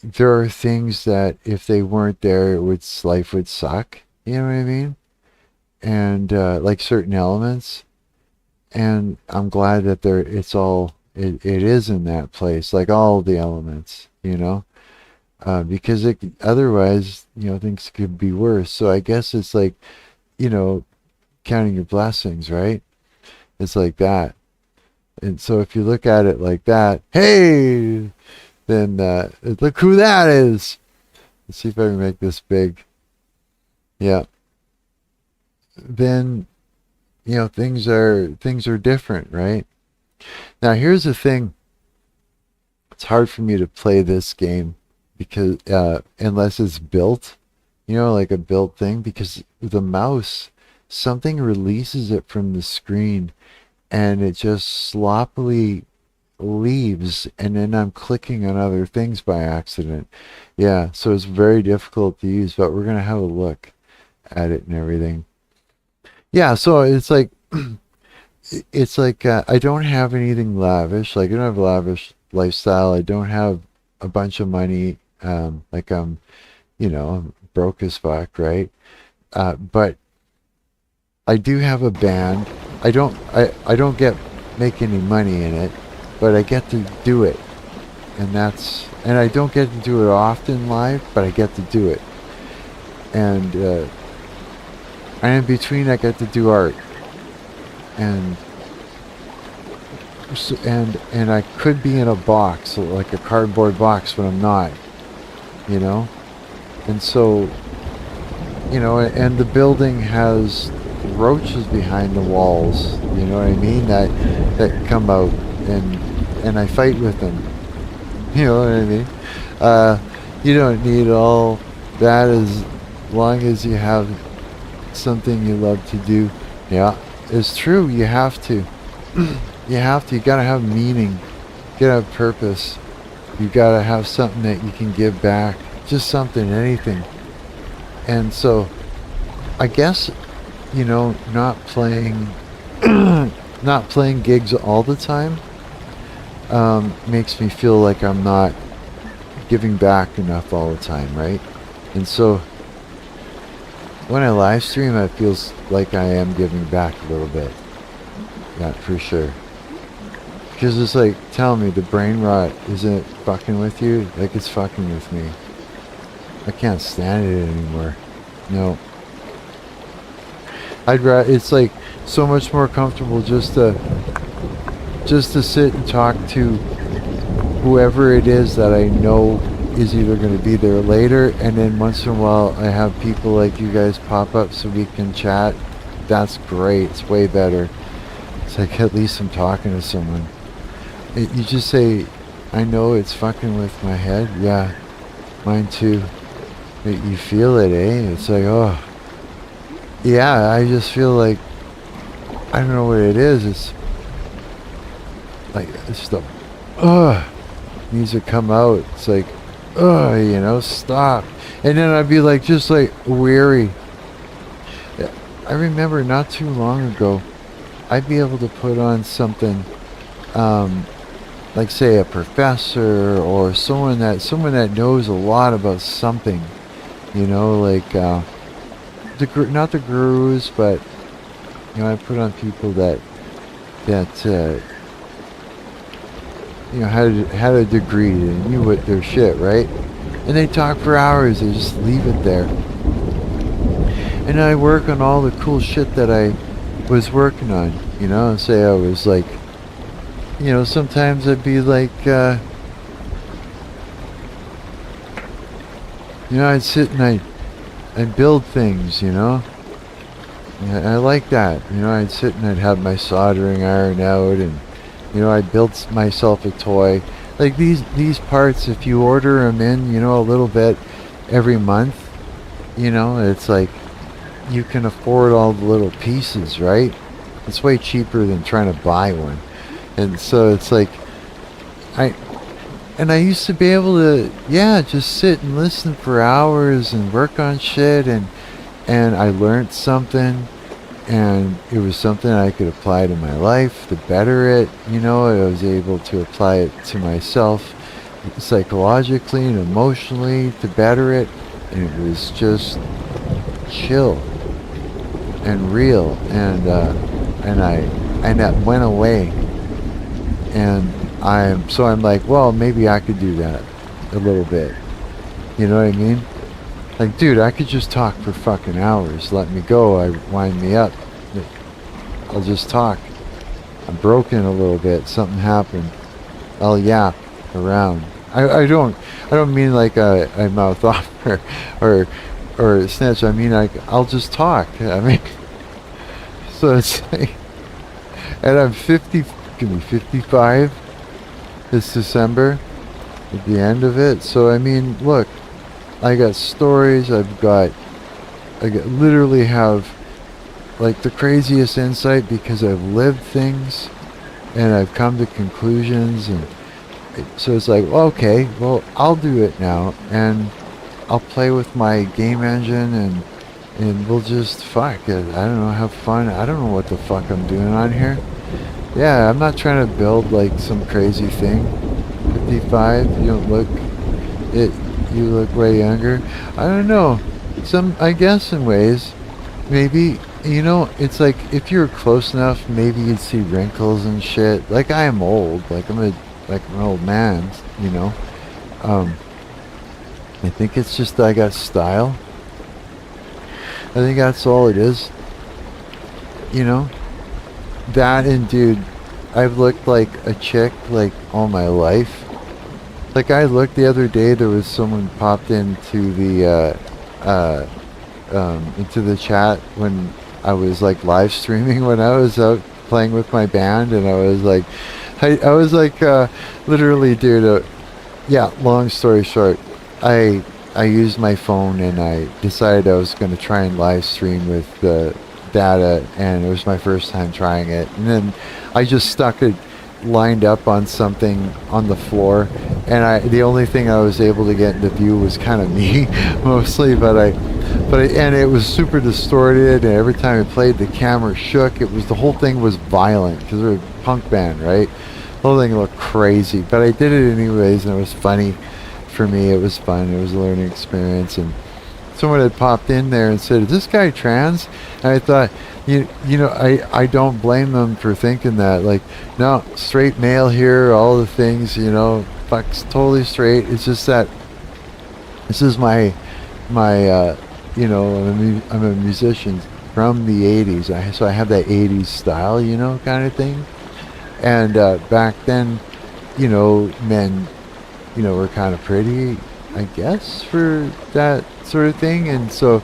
there are things that if they weren't there, life would suck. You know what I mean? And like certain elements. And I'm glad that it is in that place, like all the elements, you know, because otherwise, you know, things could be worse. So I guess it's like, you know, counting your blessings, right? It's like that. And so if you look at it like that, hey, then look who that is. Let's see if I can make this big. Yeah. Then, you know, things are different, right? Now here's the thing. It's hard for me to play this game because unless it's built, you know, like a built thing, because the mouse, something releases it from the screen and it just sloppily leaves, and then I'm clicking on other things by accident. Yeah, so it's very difficult to use, but we're gonna have a look at it and everything. Yeah, so it's like I don't have anything lavish. Like I don't have a lavish lifestyle. I don't have a bunch of money. Like you know, I'm broke as fuck, right? But I do have a band. I don't make any money in it, but I get to do it, and I don't get to do it often live, but I get to do it, and in between I get to do art, and and I could be in a box, like a cardboard box, but I'm not, you know, and so, you know, and the building has roaches behind the walls, you know what I mean, that come out, and I fight with them, you know what I mean. You don't need all that as long as you have something you love to do. Yeah, it's true, you have to. You gotta have meaning, you gotta have purpose, you gotta have something that you can give back, just something, anything. And so I guess, you know, not playing gigs all the time makes me feel like I'm not giving back enough all the time, right? And so when I live stream, it feels like I am giving back a little bit. Yeah, for sure. Because it's like, tell me, the brain rot isn't fucking with you? Like, it's fucking with me. I can't stand it anymore. No. It's like so much more comfortable just to sit and talk to whoever it is that I know is either going to be there later, and then once in a while I have people like you guys pop up so we can chat. That's great. It's way better. It's like, at least I'm talking to someone. You just say, I know it's fucking with my head. Yeah, mine too. You feel it, eh? It's like, oh. Yeah, I just feel like, I don't know what it is. It's like, it's the, needs to come out. It's like, you know, stop. And then I'd be like, just like weary. I remember not too long ago, I'd be able to put on something, like say a professor or someone that knows a lot about something, you know, like not the gurus, but you know, I put on people that you know, had a degree, they knew what their shit, right? And they talk for hours, they just leave it there. And I work on all the cool shit that I was working on, you know, say I was like, you know, sometimes I'd be like, you know, I'd sit and I'd build things, you know. I like that, you know. I'd sit and I'd have my soldering iron out, and you know, I built myself a toy. Like these parts, if you order them in, you know, a little bit every month, you know, it's like you can afford all the little pieces, right? It's way cheaper than trying to buy one. And so it's like, I used to be able to, yeah, just sit and listen for hours and work on shit, and I learned something, and it was something I could apply to my life to better it. You know, I was able to apply it to myself psychologically and emotionally to better it, and it was just chill and real, and that went away, and I'm like, well, maybe I could do that a little bit. You know what I mean? Like, dude, I could just talk for fucking hours. Let me go. Wind me up. I'll just talk. I'm broken a little bit. Something happened. I'll yap around. I don't mean like I mouth off or snitch. I mean, I'll just talk. I mean, so it's like, and I'm 50, gonna be 55 this December at the end of it. So I mean, look, I got stories. I literally have like the craziest insight because I've lived things and I've come to conclusions, and so it's like, well, okay, well, I'll do it now, and I'll play with my game engine, and we'll just fuck it. I don't know, have fun. I don't know what the fuck I'm doing on here. Yeah, I'm not trying to build like some crazy thing. 55, you don't look it. You look way younger. I don't know. I guess in ways, maybe, you know, it's like if you're close enough, maybe you'd see wrinkles and shit. Like, I am old. Like, I'm an old man, you know. I think it's just I got style. I think that's all it is. You know? That, and dude, I've looked like a chick like all my life. Like, I looked the other day, there was someone popped into the chat when I was like live streaming, when I was out playing with my band, and I was like, literally, dude, yeah, long story short, I used my phone, and I decided I was going to try and live stream with the data, and it was my first time trying it, and then I just stuck it lined up on something on the floor, and the only thing I was able to get into view was kind of me mostly, and it was super distorted, and every time I played the camera shook. The whole thing was violent because we're a punk band, right? The whole thing looked crazy, but I did it anyways, and it was funny for me. It was fun. It was a learning experience, and someone had popped in there and said, "Is this guy trans?" And I thought, you know, I don't blame them for thinking that. Like, no, straight male here, all the things, you know, fuck's totally straight. It's just that this is my you know, I'm a musician from the 80s, so I have that 80s style, you know, kind of thing. And back then, you know, men, you know, were kind of pretty, I guess, for that sort of thing. And so,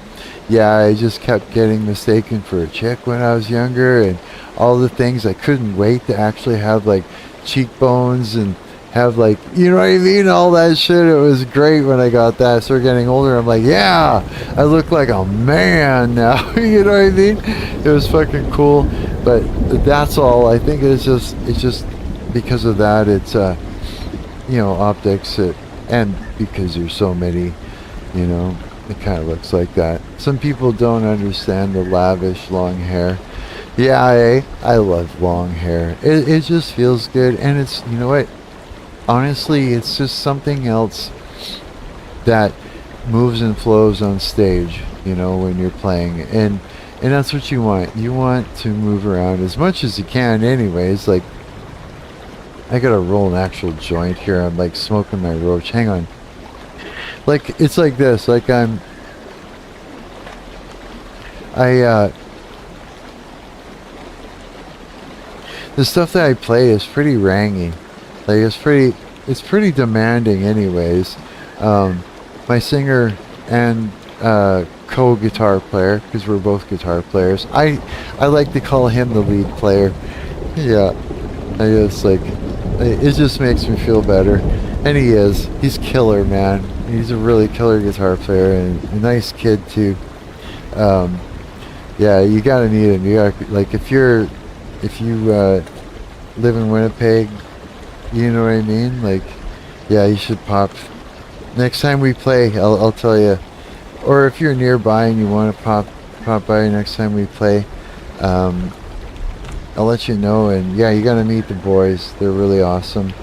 yeah, I just kept getting mistaken for a chick when I was younger, and all the things. I couldn't wait to actually have like cheekbones and have like, you know what I mean, all that shit. It was great when I got that. I started getting older, I'm like, yeah, I look like a man now. You know what I mean? It was fucking cool. But that's all. I think it's just because of that. It's you know, optics, and because there's so many, you know, it kind of looks like that. Some people don't understand the lavish long hair. Yeah, I love long hair. It just feels good, and it's, you know what, honestly, it's just something else that moves and flows on stage, you know, when you're playing, and that's what you want. You want to move around as much as you can anyways. Like, I gotta roll an actual joint here. I'm like smoking my roach. Hang on. Like, it's like this. Like, the stuff that I play is pretty rangy. Like, it's pretty demanding anyways. My singer and co-guitar player, because we're both guitar players, I like to call him the lead player. Yeah, I just like, it just makes me feel better. And he's killer, man. He's a really killer guitar player, and a nice kid too. Yeah, you gotta need them. You gotta, like, if you live in Winnipeg, you know what I mean? Like, yeah, you should pop. Next time we play, I'll tell you. Or if you're nearby and you want to pop by next time we play, I'll let you know. And yeah, you gotta meet the boys. They're really awesome.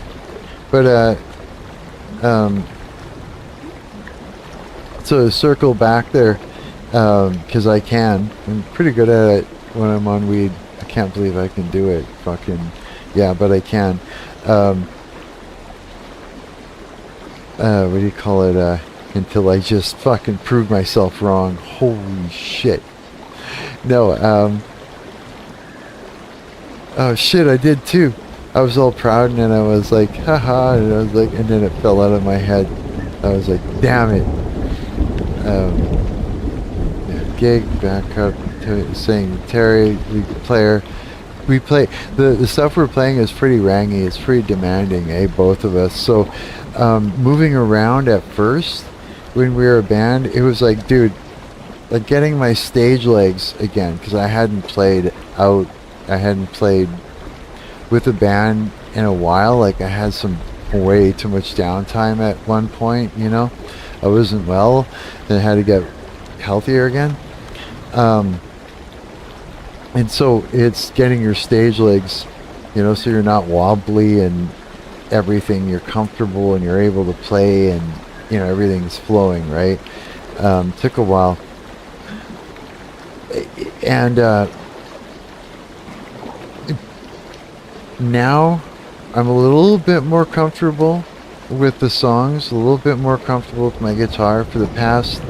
But so circle back there, because I can. I'm pretty good at it when I'm on weed. I can't believe I can do it. Fucking yeah, but I can. What do you call it? Until I just fucking prove myself wrong. Holy shit. No, oh shit, I did too. I was all proud and then I was like, haha, and I was like, and then it fell out of my head. I was like, damn it. Yeah, gig, backup, saying Terry, we play, the stuff we're playing is pretty rangy, it's pretty demanding, both of us. So, moving around at first, when we were a band, it was like, dude, like getting my stage legs again, because I hadn't played with a band in a while. Like I had some way too much downtime at one point, you know. I wasn't well, and I had to get healthier again. And so it's getting your stage legs, you know, so you're not wobbly and everything, you're comfortable and you're able to play and, you know, everything's flowing, right? Took a while. And now I'm a little bit more comfortable with the songs, a little bit more comfortable with my guitar. For the past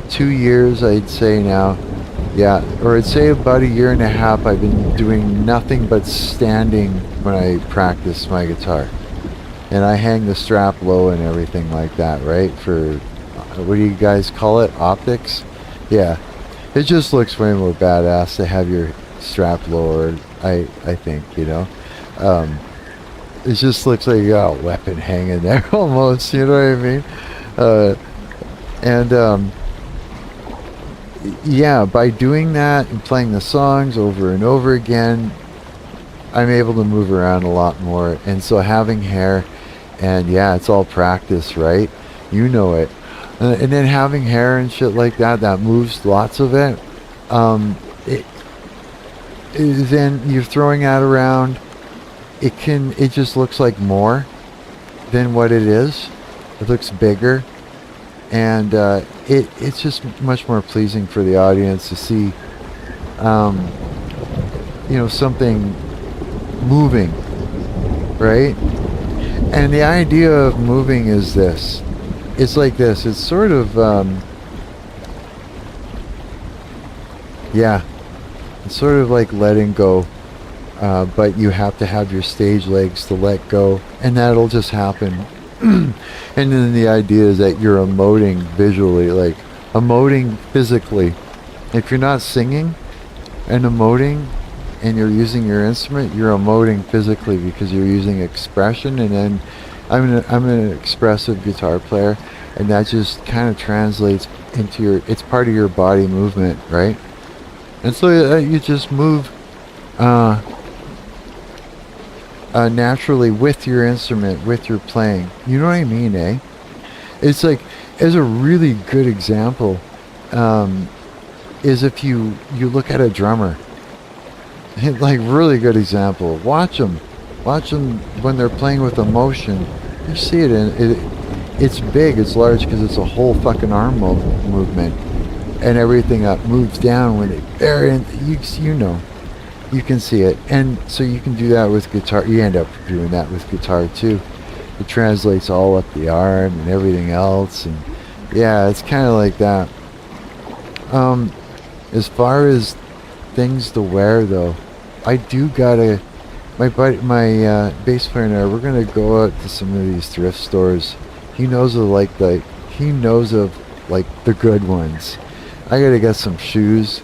2 years, I'd say now, yeah, or I'd say about a year and a half, I've been doing nothing but standing when I practice my guitar. And I hang the strap low and everything like that, right? For, what do you guys call it? Optics? Yeah. It just looks way more badass to have your strap lowered, I think, you know? It just looks like you got a weapon hanging there almost, you know what I mean? Yeah, by doing that and playing the songs over and over again, I'm able to move around a lot more. And so having hair, and yeah, it's all practice, right? You know it. And then having hair and shit like that, that moves lots of it. Then you're throwing that around. It just looks like more than what it is. It looks bigger. And it's just much more pleasing for the audience to see, you know, something moving, right? And the idea of moving is this. It's like this. It's sort of, yeah, it's sort of like letting go, but you have to have your stage legs to let go, and that'll just happen. And then the idea is that you're emoting visually, like emoting physically. If you're not singing and emoting and you're using your instrument, you're emoting physically because you're using expression. And then I'm an expressive guitar player, and that just kind of translates into it's part of your body movement, right? And so you just move naturally with your instrument, with your playing. You know what I mean, eh? It's like, as a really good example, is if you look at a drummer. Like, really good example. Watch them when they're playing with emotion. You see it, it's big, it's large, because it's a whole fucking arm movement, and everything up moves down when they're in. You know. You can see it. And so you can do that with guitar. You end up doing that with guitar too. It translates all up the arm and everything else. And yeah, it's kind of like that. As far as things to wear though, I do gotta, my bass player and I, we're gonna go out to some of these thrift stores. He knows of the good ones. I gotta get some shoes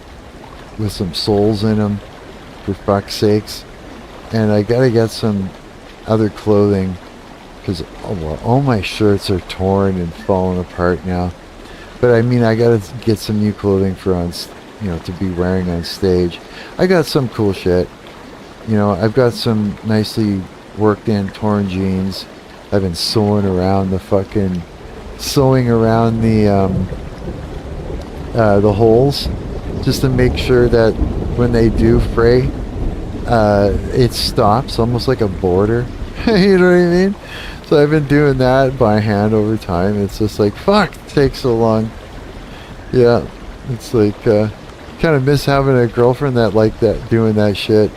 with some soles in them, for fuck's sakes. And I gotta get some other clothing, because all my shirts are torn and falling apart now. But I mean, I gotta get some new clothing for you know, to be wearing on stage. I got some cool shit. You know, I've got some nicely worked in torn jeans. I've been sewing around the holes just to make sure that when they do fray, it stops, almost like a border. You know what I mean? So I've been doing that by hand over time. It's just like, fuck, it takes so long. Yeah, it's like, kind of miss having a girlfriend that liked that, doing that shit.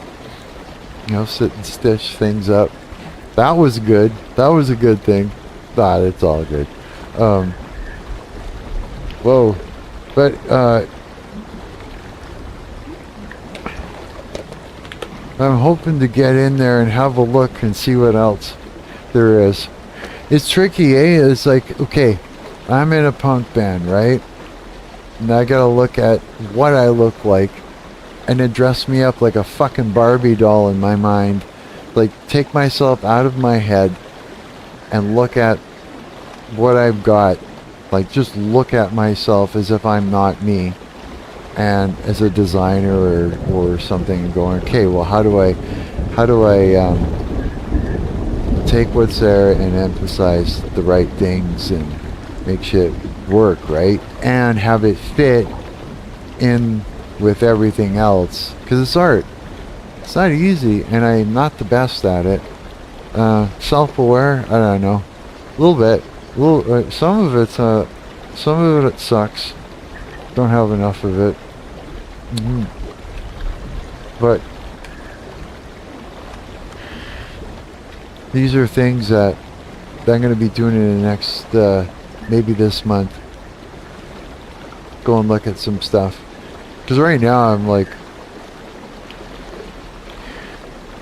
You know, sit and stitch things up. That was good. That was a good thing. Nah, it's all good. Whoa. But, I'm hoping to get in there and have a look and see what else there is. It's tricky, eh? It's like, okay, I'm in a punk band, right? And I gotta look at what I look like and then dress me up like a fucking Barbie doll in my mind. Like, take myself out of my head and look at what I've got. Like, just look at myself as if I'm not me. And as a designer or something, going, okay, well, how do I take what's there and emphasize the right things and make shit work, right? And have it fit in with everything else, because it's art. It's not easy, and I'm not the best at it. Self-aware, I don't know, a little bit. Some of it sucks. Don't have enough of it. But these are things that I'm going to be doing in the next, maybe this month. Go and look at some stuff. Because right now I'm like,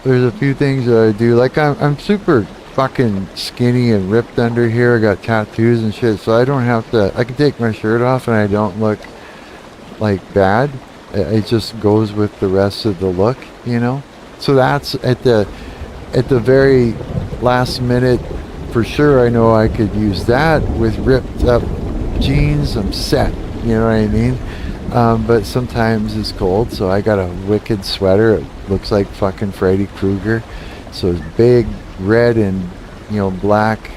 there's a few things that I do. Like I'm super fucking skinny and ripped under here. I got tattoos and shit, so I don't have to, I can take my shirt off and I don't look like bad. It just goes with the rest of the look, you know? So that's at the very last minute. For sure, I know I could use that with ripped up jeans. I'm set, you know what I mean? But sometimes it's cold, so I got a wicked sweater. It looks like fucking Freddy Krueger. So it's big, red and, you know, black,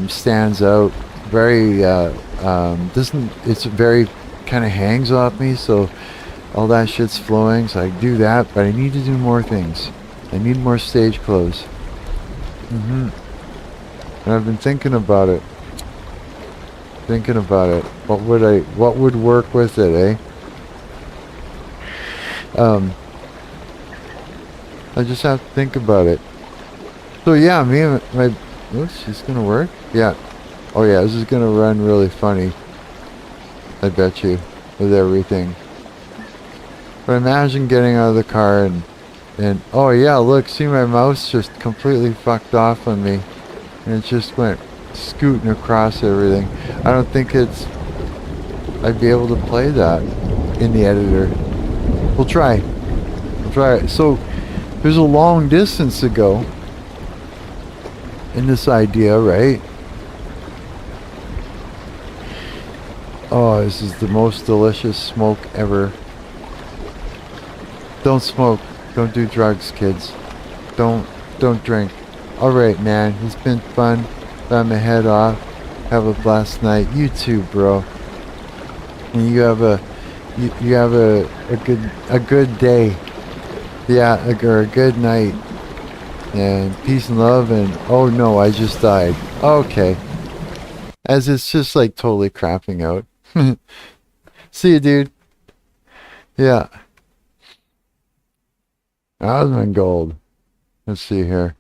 stands out. Very, it's very kind of hangs off me, so all that shit's flowing, so I do that, but I need to do more things. I need more stage clothes. And I've been thinking about it. What would work with it, eh? I just have to think about it. So yeah, me and my, she's gonna work? Yeah. Oh yeah, this is gonna run really funny. I bet you, with everything. But imagine getting out of the car and oh yeah, look, see, my mouse just completely fucked off on me. And it just went scooting across everything. I don't think I'd be able to play that in the editor. We'll try. So, there's a long distance to go in this idea, right? Oh, this is the most delicious smoke ever. Don't smoke. Don't do drugs, kids. Don't drink. Alright, man. It's been fun. I'm my head off. Have a blessed night. You too, bro. And you have a good day. Yeah, or a good night. And peace and love, and oh no, I just died. Okay. As it's just like totally crapping out. See you, dude. Yeah. Asmongold. Let's see here.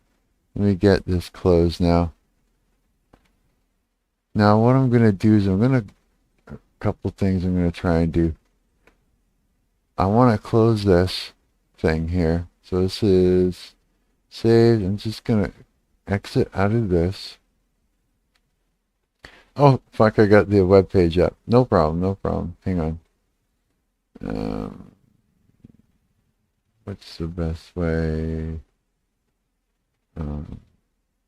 Let me get this closed now. Now what I'm going to do is a couple things I'm going to try and do. I want to close this thing here. So this is saved. I'm just going to exit out of this. Oh, fuck, I got the web page up. No problem. Hang on. What's the best way?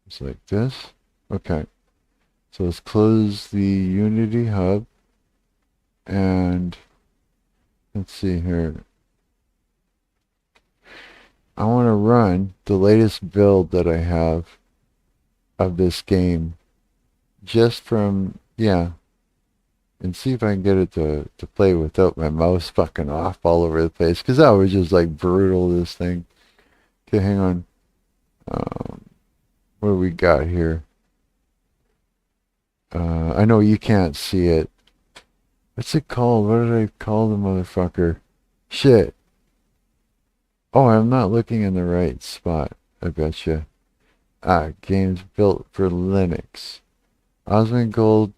It's like this. Okay. So let's close the Unity Hub. And Let's see here. I want to run the latest build that I have of this game just from, yeah, and see if I can get it to play without my mouse fucking off all over the place, because that was just like brutal, this thing. Okay, hang on. What do we got here? I know you can't see it. What's it called? What did I call the motherfucker? Shit. Oh, I'm not looking in the right spot. I betcha. Games built for Linux. Asmongold.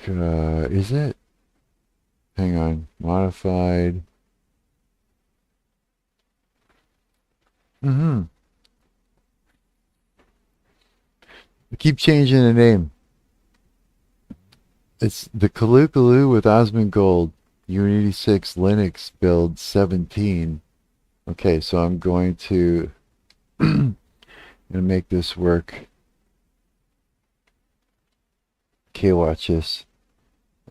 Is it? Hang on. Modified. I keep changing the name. It's the Kucaloo with Asmongold. Unity 6 Linux build 17. Okay, so I'm going to make this work. Okay, watch this.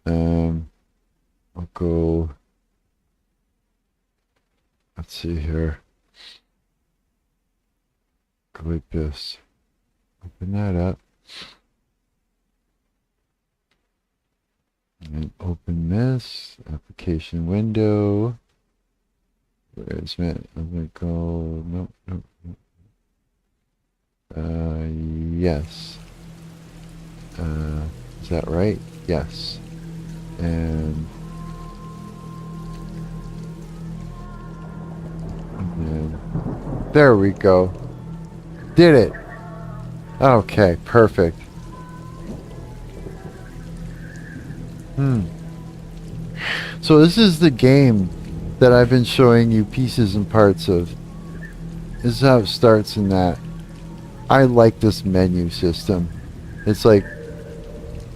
I'll go. Let's see here. Go like this. Open that up. And open this application window. Where is it? I'm gonna go. Nope, nope, nope. Yes. Is that right? Yes. And there we go. Did it. Okay, perfect. So this is the game that I've been showing you pieces and parts of. This is how it starts in that. I like this menu system. It's like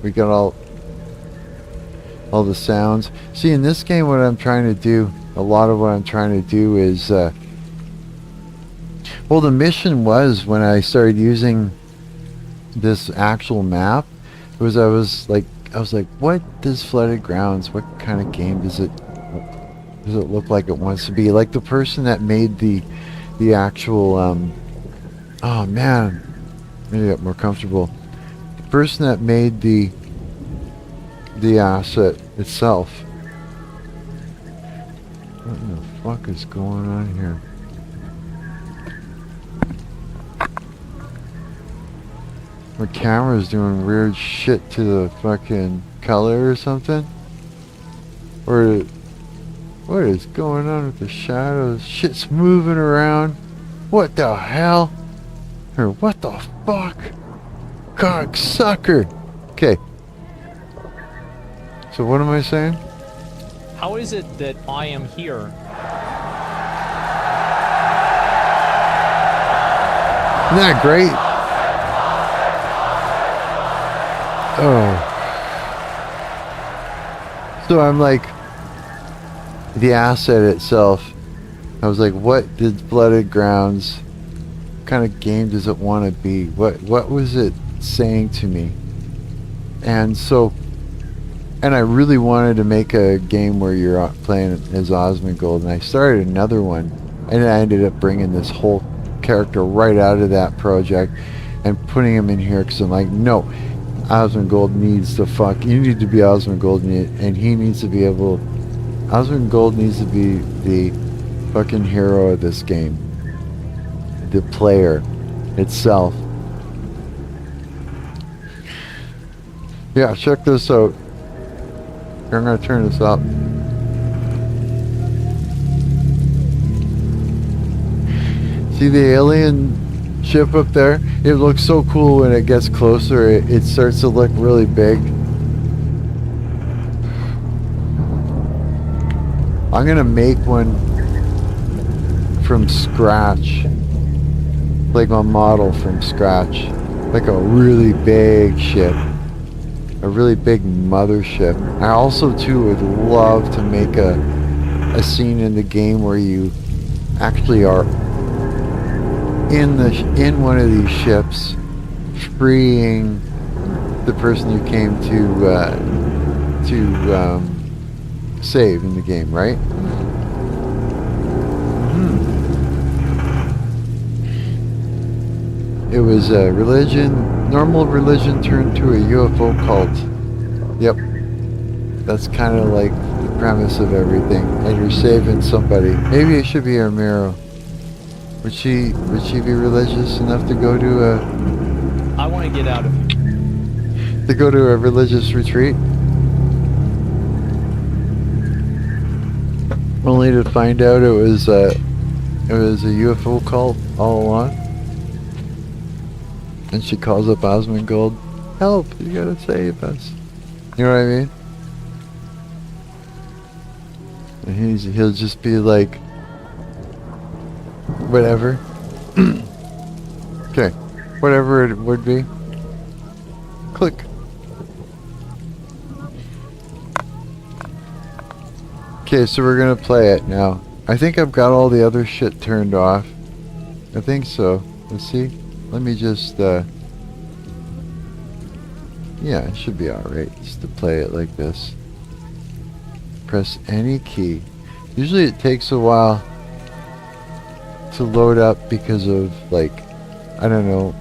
we got all the sounds. See, in this game, what I'm trying to do, a lot of what I'm trying to do is, well, the mission was when I started using this actual map, was I was like, what does Flooded Grounds, what kind of game does it look like it wants to be? Like the person that made the actual, oh man, maybe get more comfortable. The person that made the asset itself. What the fuck is going on here? My camera's doing weird shit to the fucking color or something? Or what is going on with the shadows? Shit's moving around. What the hell? Or what the fuck? Cocksucker. Okay. So what am I saying? How is it that I am here? Isn't that great? Oh. So I'm like, the asset itself, I was like, what did Flooded Grounds, what kind of game does it want to be? What was it saying to me? And so, and I really wanted to make a game where you're playing as Asmongold, and I started another one, and I ended up bringing this whole character right out of that project and putting him in here because I'm like, no, Asmongold needs to you need to be Asmongold, and he needs to be able, Asmongold needs to be the fucking hero of this game, the player itself. Yeah, check this out. I'm gonna turn this up. See the alien ship up there? It looks so cool when it gets closer. It starts to look really big. I'm gonna make one from scratch, like a model from scratch, like a really big ship, a really big mothership. I also too would love to make a scene in the game where you actually are in one of these ships, freeing the person you came to save in the game, right? It was a religion, normal religion turned to a UFO cult. Yep. That's kind of like the premise of everything. And you're saving somebody. Maybe it should be Armero. Would she be religious enough to go to I want to get out of here. a religious retreat? Only to find out it was a UFO cult all along. And she calls up Asmongold. Help! You gotta save us. You know what I mean? And he'll just be like, whatever. Okay, whatever it would be. Click. Okay, so we're gonna play it now. I think I've got all the other shit turned off. I think so. Let's see. Let me just, yeah, it should be alright just to play it like this. Press any key. Usually it takes a while to load up because of, like, I don't know,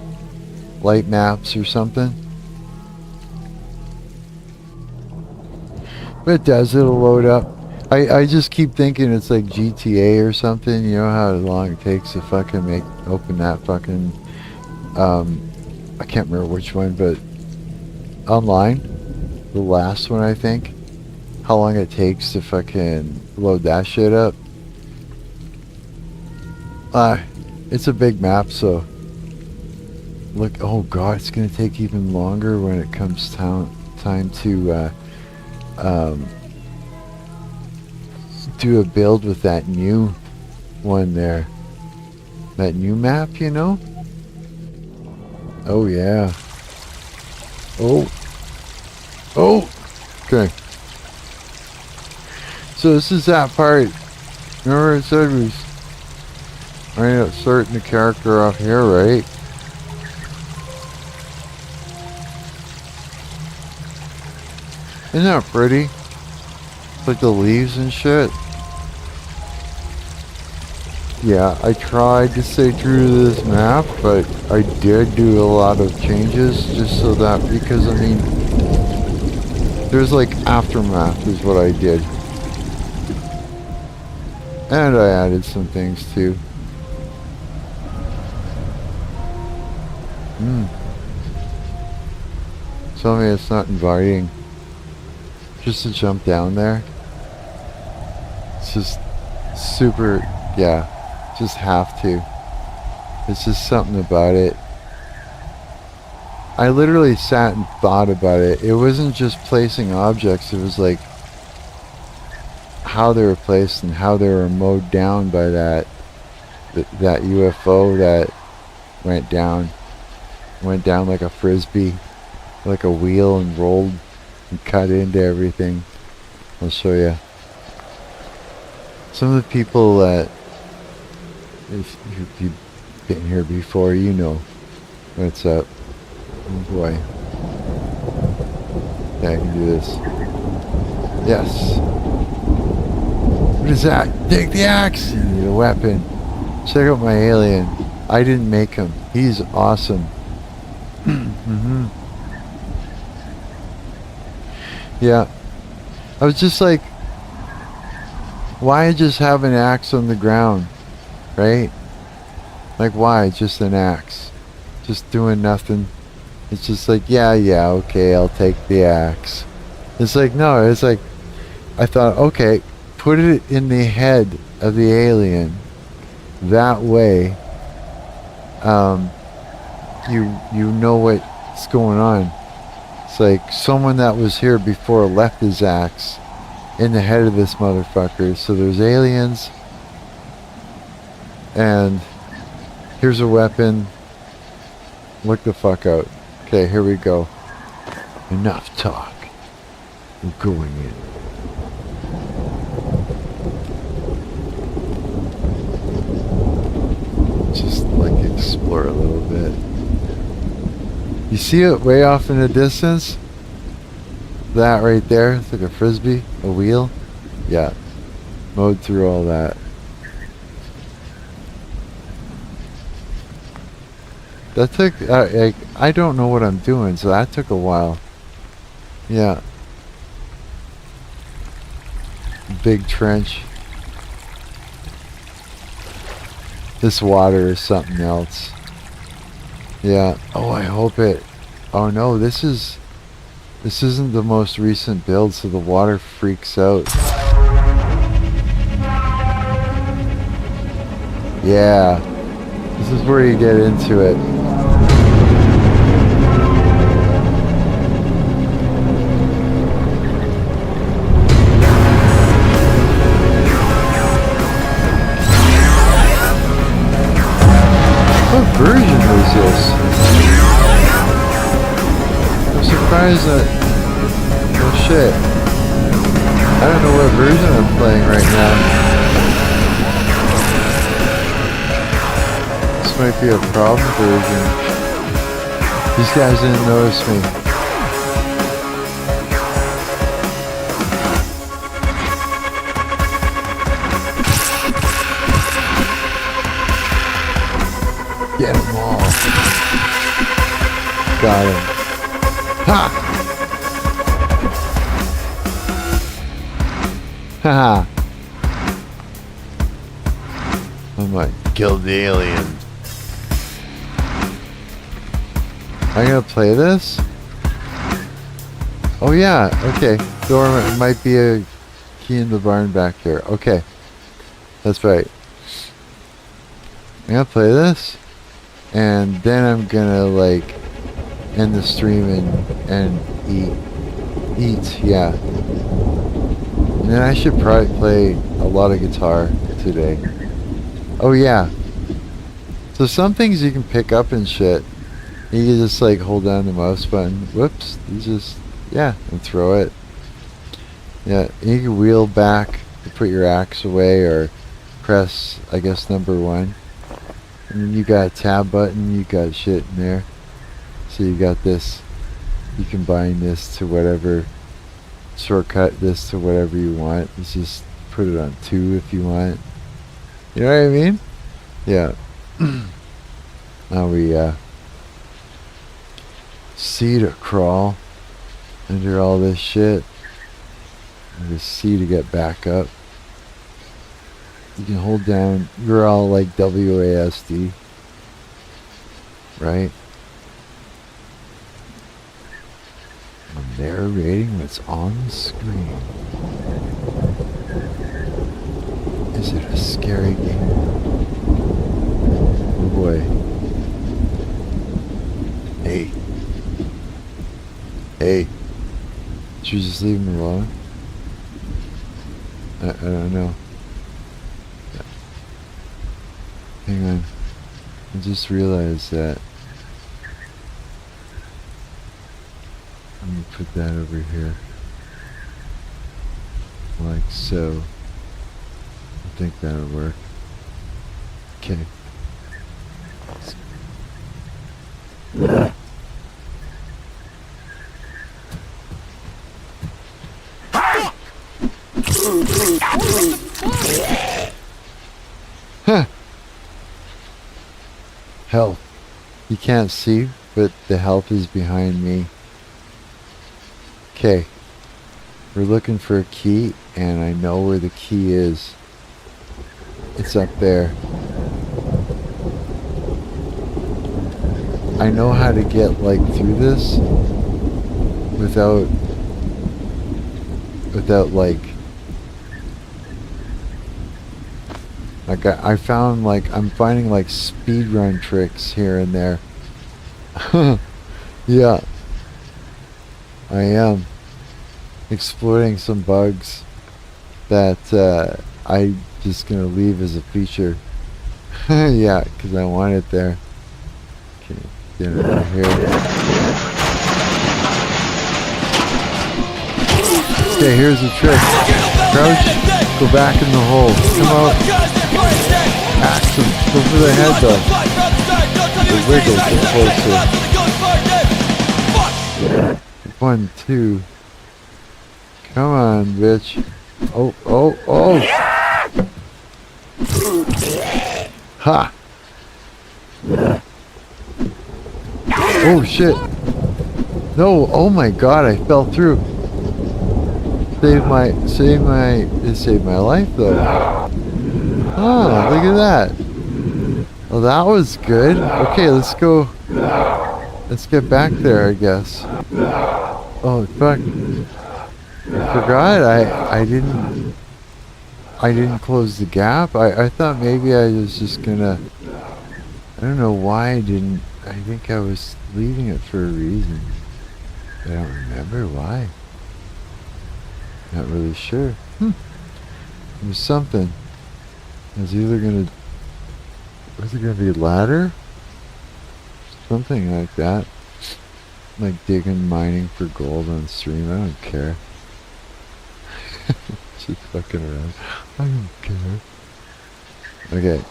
light maps or something. But it does, it'll load up. I just keep thinking it's like GTA or something, you know how long it takes to fucking open that fucking, I can't remember which one, but online, the last one I think, how long it takes to fucking load that shit up. It's a big map, so look, oh god, it's gonna take even longer when it comes time to do a build with that new one there. That new map, you know? Oh yeah. Oh. Okay. So this is that part. Remember I said we ended up starting the character off here, right? Isn't that pretty? It's like the leaves and shit. Yeah, I tried to stay true to this map, but I did do a lot of changes just so that, because I mean, there's like aftermath is what I did. And I added some things too. Tell me it's not inviting. Just to jump down there. It's just super, yeah. Just have to. It's just something about it. I literally sat and thought about it. It wasn't just placing objects, it was like how they were placed and how they were mowed down by that UFO that went down like a frisbee, like a wheel, and rolled and cut into everything. I'll show you. Some of the people that, if you've been here before, you know what's up. Oh boy. Yeah, I can do this. Yes. What is that? Take the axe! You need a weapon. Check out my alien. I didn't make him. He's awesome. Yeah. I was just like, why just have an axe on the ground? Right? Like, why just an axe? Just doing nothing. It's just like, yeah, okay, I'll take the axe. It's like, no, it's like, I thought, okay, put it in the head of the alien. That way, you know what's going on. It's like someone that was here before left his axe in the head of this motherfucker. So there's aliens, and here's a weapon. Look the fuck out. Okay, here we go. Enough talk. We're going in. Just like explore a little bit. You see it way off in the distance? That right there, it's like a frisbee, a wheel. Yeah. Mowed through all that. That took, I don't know what I'm doing, so that took a while. Yeah. Big trench. This water is something else. Yeah. Oh, I hope it. Oh no, this isn't the most recent build, so the water freaks out. Yeah. This is where you get into it. What version was this? I'm surprised that... Oh shit. I don't know what version I'm playing right now. This might be a problem version. These guys didn't notice me. Get them all. Got him. Ha! Haha. I'm like, killed the alien. I'm gonna play this? Oh yeah, okay. There might be a key in the barn back there. Okay. That's right. I'm gonna play this. And then I'm gonna like end the stream and eat, yeah. And then I should probably play a lot of guitar today. Oh yeah. So some things you can pick up and shit. You can just like hold down the mouse button. Whoops. You just, yeah, and throw it. Yeah, you can wheel back to put your axe away or press, I guess, number 1. And then you got a tab button, you got shit in there. So you got this, you combine this to whatever, shortcut this to whatever you want. It's just put it on 2 if you want. You know what I mean? Yeah. Now we C to crawl under all this shit. And just C to get back up. You can hold down, you're all like WASD, right? I'm narrating what's on the screen. Is it a scary game? Oh boy. Hey. Hey. Should we just leave him alone? I don't know. Hang on. I just realized that. Let me put that over here. Like so. I think that'll work. Okay. Huh. Health. You can't see, but the health is behind me. Okay. We're looking for a key, and I know where the key is. It's up there. I know how to get like through this without like I found like I'm finding like speedrun tricks here and there. Yeah, I am exploiting some bugs that I just gonna leave as a feature. Yeah, because I want it there. Okay, get it over here. Okay, here's the trick. Crouch, go back in the hole. Come out. Axe him. Go for the head though. The wiggle, get closer. 1, 2. Come on, bitch. Oh, oh, oh! Ha! Oh shit! No! Oh my god! I fell through. It saved my life though. Oh, look at that! Well, that was good. Okay, let's go. Let's get back there, I guess. Oh fuck! I forgot. I didn't close the gap. I thought maybe I was just gonna. I don't know why I didn't. I think I was leaving it for a reason. I don't remember why. Not really sure. It was something. I was either gonna. Was it gonna be a ladder? Something like that. Like digging, mining for gold on stream. I don't care. Just fucking around. I don't care. Okay.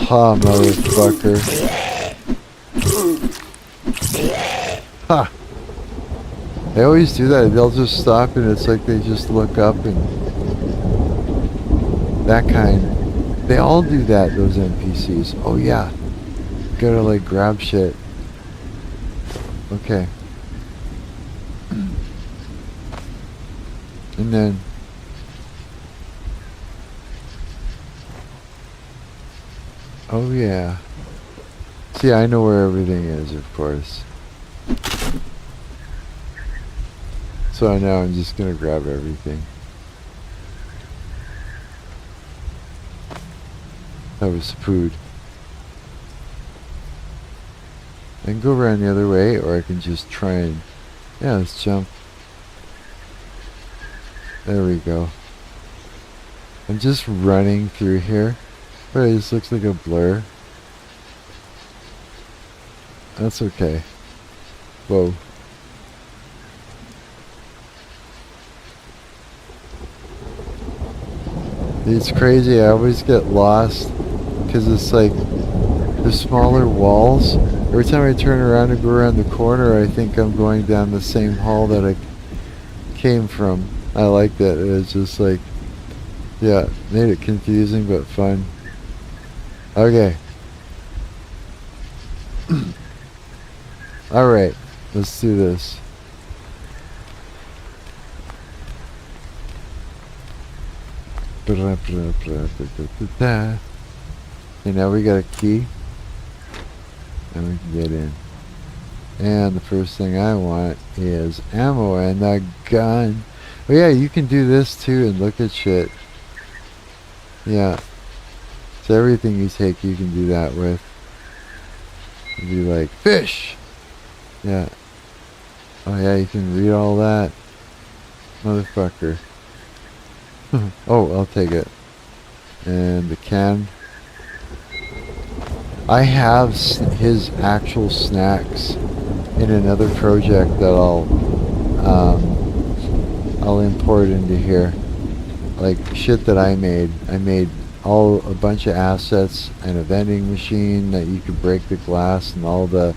Ha, motherfucker. Ha! They always do that. They'll just stop and it's like they just look up and... That kind. They all do that, those NPCs. Oh yeah. Gotta like grab shit. Okay. And then... Oh yeah. See, I know where everything is, of course. So now I'm just gonna grab everything. That was food. I can go around the other way, or I can just try and... Yeah, let's jump. There we go. I'm just running through here. But it just looks like a blur. That's okay. Whoa. It's crazy, I always get lost because it's like the smaller walls. Every time I turn around and go around the corner, I think I'm going down the same hall that I came from. I like that. It's just like, yeah, made it confusing but fun. Okay. Alright, let's do this. Okay, now we got a key. And we can get in. And the first thing I want is ammo and a gun. Oh yeah, you can do this too and look at shit. Yeah. So everything you take you can do that with. It'd be like, fish! Yeah. Oh yeah, you can read all that. Motherfucker. Oh, I'll take it. And the can. I have his actual snacks in another project that I'll import into here. Like shit that I made. I made a bunch of assets and a vending machine that you could break the glass, and all the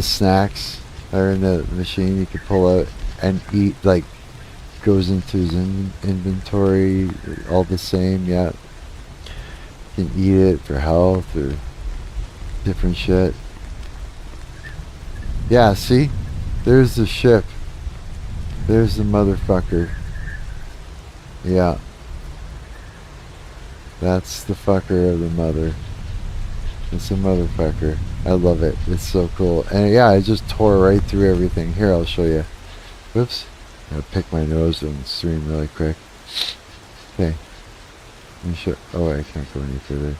snacks are in the machine you could pull out and eat, like goes into his inventory all the same. Yeah, you can eat it for health or different shit. Yeah, see, there's the ship, there's the motherfucker. Yeah, that's the fucker of the mother. It's a motherfucker. I love it. It's so cool. And yeah, I just tore right through everything. Here, I'll show you. Whoops. I'll pick my nose and stream really quick. Okay. Let me show. Oh, I can't go any further.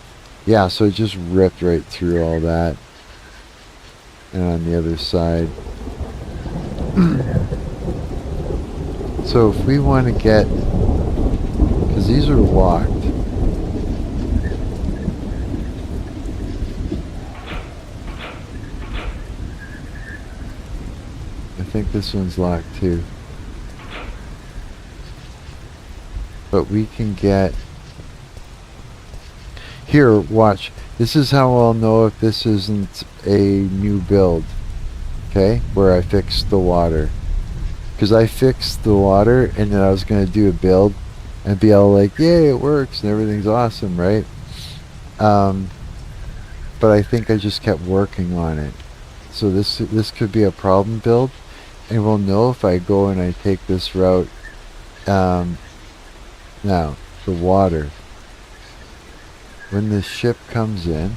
Yeah, so it just ripped right through all that. And on the other side. So if we want to get... Because these are locked. I think this one's locked too. But we can get... Here, watch. This is how I'll know if this isn't a new build. Okay? Where I fixed the water. Because I fixed the water, and then I was going to do a build and be all like, yay, it works, and everything's awesome, right? But I think I just kept working on it. So this could be a problem build, and we'll know if I go and I take this route. Now, the water. When the ship comes in,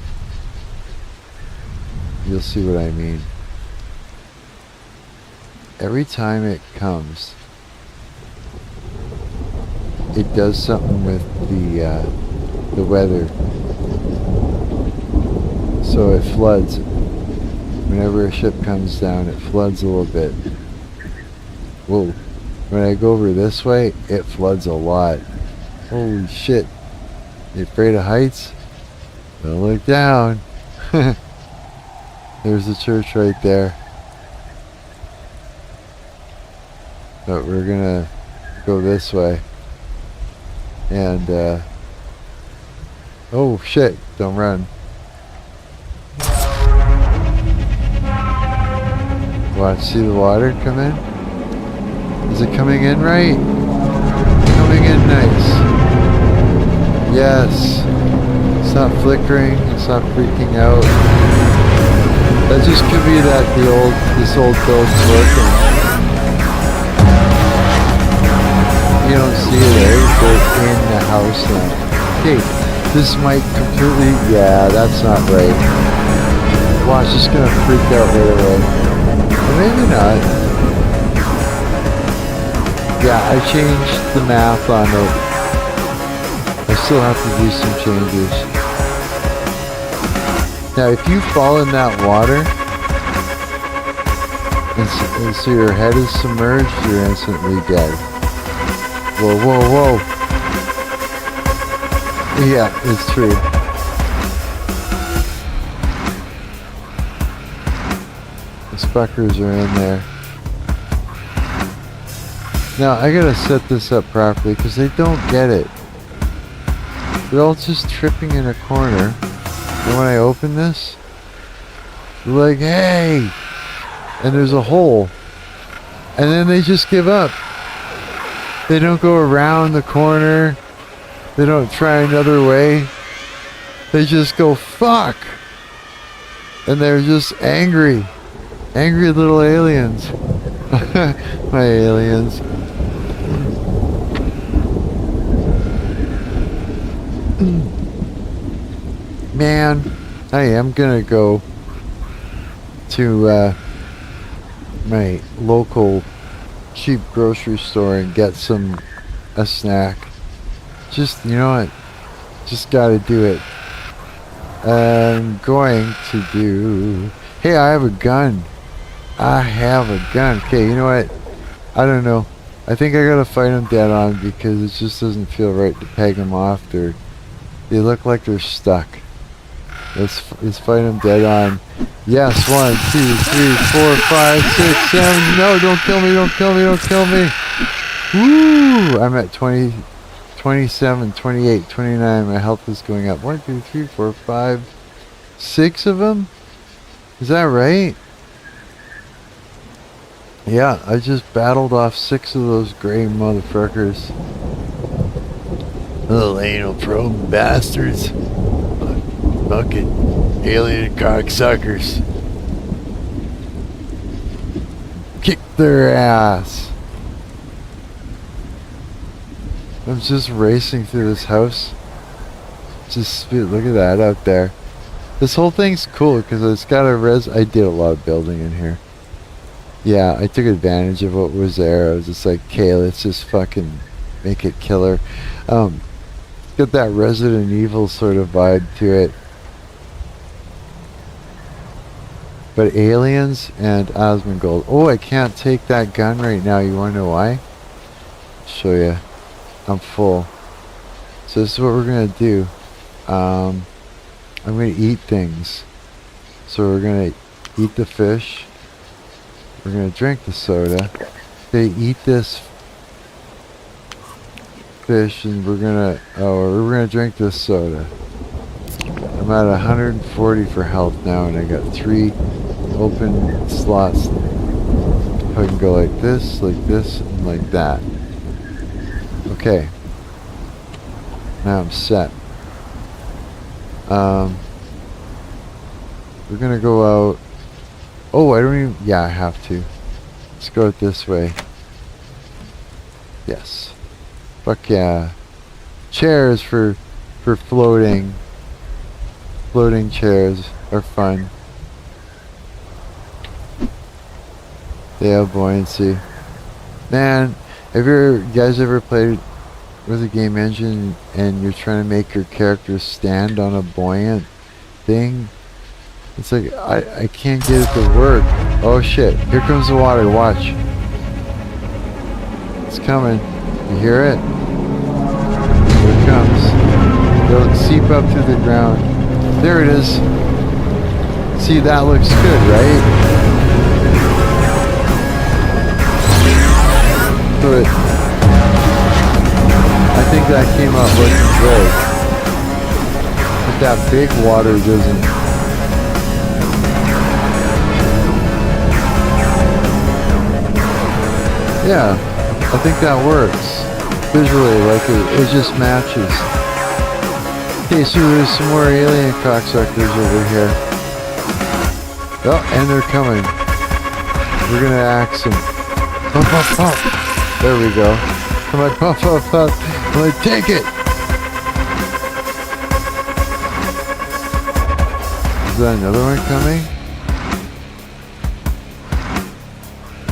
you'll see what I mean. Every time it comes, it does something with the weather. So it floods. Whenever a ship comes down, it floods a little bit. Whoa. When I go over this way, it floods a lot. Holy shit. You afraid of heights? Don't look down. There's the church right there. But we're gonna go this way. And, oh shit, don't run. Watch, see the water come in? Is it coming in right? Coming in nice. Yes. It's not flickering, it's not freaking out. That just could be that this old build's working. You don't see it there, they're in the house now. Okay, this might completely, yeah, that's not right. Watch, it's gonna freak out right away. Or maybe not. Yeah, I changed the math on it. I still have to do some changes. Now, if you fall in that water, and so your head is submerged, you're instantly dead. Whoa, whoa, whoa. Yeah, it's true. The fuckers are in there. Now, I gotta set this up properly because they don't get it. They're all just tripping in a corner. And when I open this, they're like, hey! And there's a hole. And then they just give up. They don't go around the corner. They don't try another way. They just go, fuck! And they're just angry. Angry little aliens. My aliens. Man, I am gonna go to my local cheap grocery store and get a snack. Just, you know what? Just gotta do it. I'm going to do... Hey, I have a gun. I have a gun. Okay, you know what? I don't know. I think I gotta fight them dead on because it just doesn't feel right to peg them off. They look like they're stuck. Let's fight them dead on. Yes, 1, 2, 3, 4, 5, 6, 7. No, don't kill me, don't kill me, don't kill me. Woo! I'm at 20, 27, 28, 29. My health is going up. 1, 2, 3, 4, 5, 6 of them? Is that right? Yeah, I just battled off 6 of those gray motherfuckers. Little anal probe bastards. Fucking alien cocksuckers. Kick their ass. I'm just racing through this house. Just look at that out there. This whole thing's cool because it's got a I did a lot of building in here. Yeah, I took advantage of what was there. I was just like, okay, let's just fucking make it killer. Got that Resident Evil sort of vibe to it. But aliens and Asmongold. Oh, I can't take that gun right now. You wanna know why? I'll show you. I'm full. So this is what we're gonna do. I'm gonna eat things. So we're gonna eat the fish. We're gonna drink the soda. They eat this fish and we're gonna drink this soda. I'm at 140 for health now and I got 3 open slots. if I can go like this, and like that. Okay. Now I'm set. We're gonna go out. Oh, I don't even, yeah, I have to. Let's go it this way. Yes. Fuck yeah. Chairs for floating. Floating chairs are fun. They have buoyancy. Man, have you guys ever played with a game engine and you're trying to make your character stand on a buoyant thing? It's like, I can't get it to work. Oh shit, here comes the water, watch. It's coming. You hear it? Here it comes. It'll seep up through the ground. There it is. See, that looks good, right? But I think that came out looking good. But that big water doesn't. Yeah, I think that works. Visually, like it just matches. Okay, so there's some more alien cocksuckers over here. Oh, and they're coming. We're gonna axe them. Pump, pump, pump. There we go. I'm like, pump, pump, pump. I'm like, take it! Is that another one coming?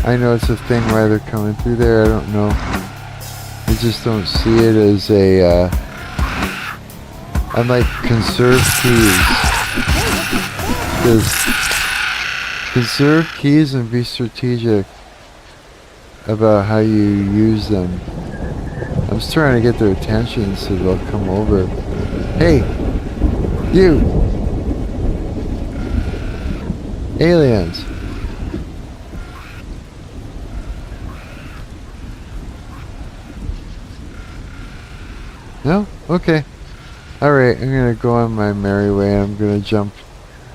I know it's a thing why they're coming through there, I don't know. I just don't see it as a, I'm like, conserve keys. Because conserve keys and be strategic about how you use them. I'm just trying to get their attention so they'll come over. Hey! You! Aliens! No? Okay. Alright, I'm gonna go on my merry way. I'm gonna jump.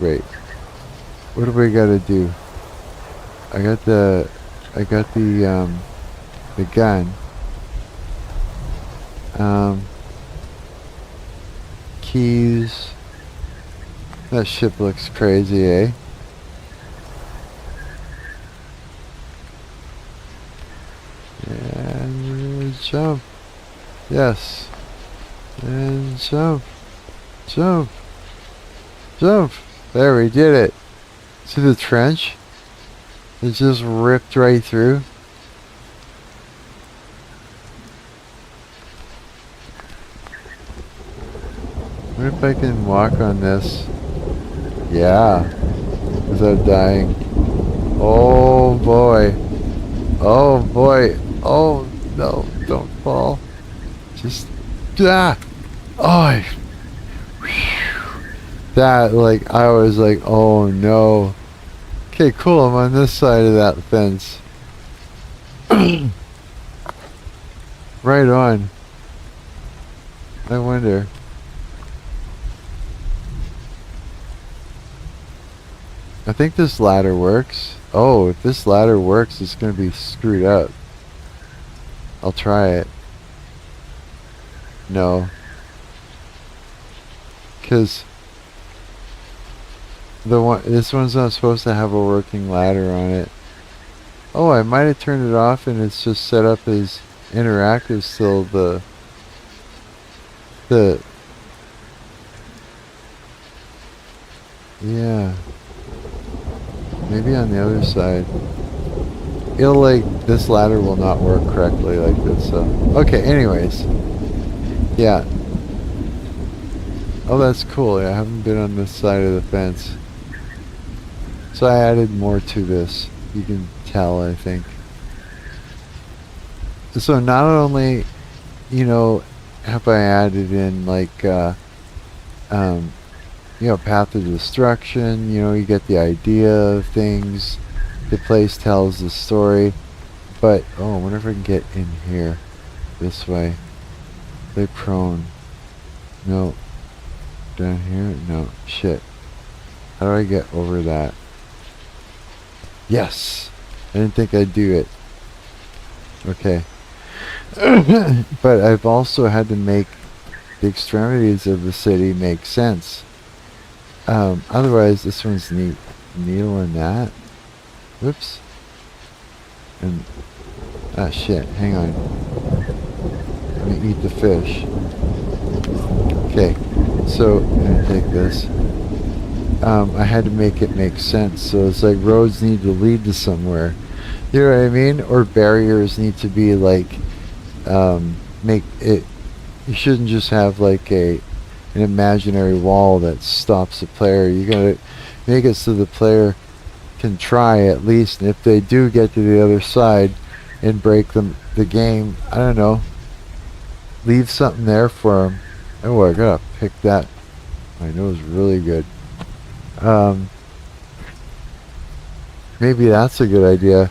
Wait. What do we gotta do? I got the gun. Keys. That ship looks crazy, eh? And we're gonna jump. Yes. And jump. Jump. Jump. There, we did it. See the trench? It just ripped right through. What if I can walk on this? Yeah. Without dying. Oh boy. Oh boy. Oh no, don't fall. Just ah. Oh. That, like, I was like, oh no. Okay, cool, I'm on this side of that fence. Right on. I wonder. I think this ladder works. Oh, if this ladder works, it's gonna be screwed up. I'll try it. No. Because this one's not supposed to have a working ladder on it. Oh, I might have turned it off and it's just set up as interactive still. Yeah. Maybe on the other side. It'll, like, this ladder will not work correctly like this, so. Okay, anyways. Yeah. Oh, that's cool. I haven't been on this side of the fence. So I added more to this. You can tell, I think. So not only, you know, have I added in, like, you know, path of destruction, you know, you get the idea of things. The place tells the story. But, oh, I wonder if I can get in here. This way. Lay prone. No. Down here? No. Shit. How do I get over that? Yes! didn't think I'd do it. Okay. But I've also had to make the extremities of the city make sense. Otherwise, this one's neat. Needle in that. Whoops. And, ah shit, hang on. Let me eat the fish. Okay, so, I'm gonna take this. I had to make it make sense, so it's like roads need to lead to somewhere. You know what I mean? Or barriers need to be like, make it, you shouldn't just have like an imaginary wall that stops the player. You gotta make it so the player can try at least, and if they do get to the other side and break the game, I don't know, leave something there for them. Oh, I gotta pick that. My nose really good. Maybe that's a good idea.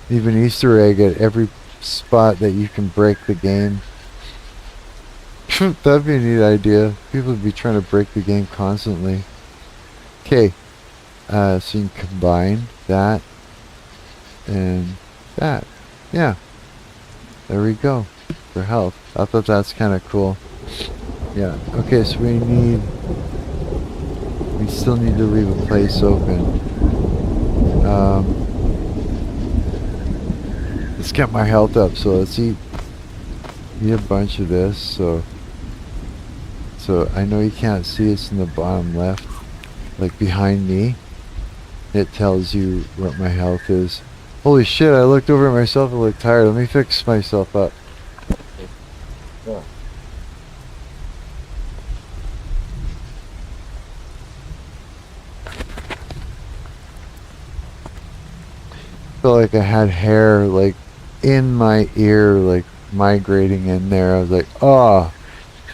Leave an Easter egg at every spot that you can break the game. That'd be a neat idea. People would be trying to break the game constantly. Okay, so you can combine that and that. Yeah, there we go for health. I thought that's kind of cool. Yeah. Okay, so we still need to leave a place open. Let's get my health up. So let's eat a bunch of this. So I know you can't see, it's in the bottom left, like behind me. It tells you what my health is. Holy shit, I looked over at myself and looked tired. Let me fix myself up. Yeah. Felt like I had hair like in my ear, like migrating in there. I was like, oh.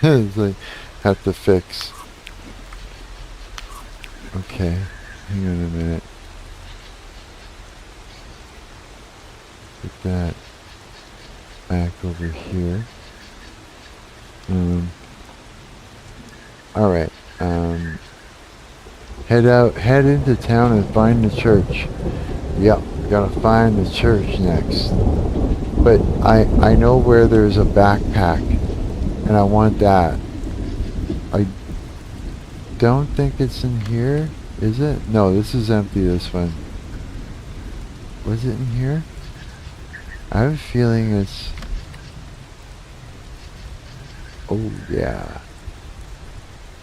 It's like, have to fix. Okay, hang on a minute. Put that back over here. Alright, head into town and find the church. Yep, gotta find the church next. But I know where there's a backpack, and I want that. I don't think it's in here, is it? No, this is empty, this one. Was it in here? I have a feeling it's... Oh, yeah.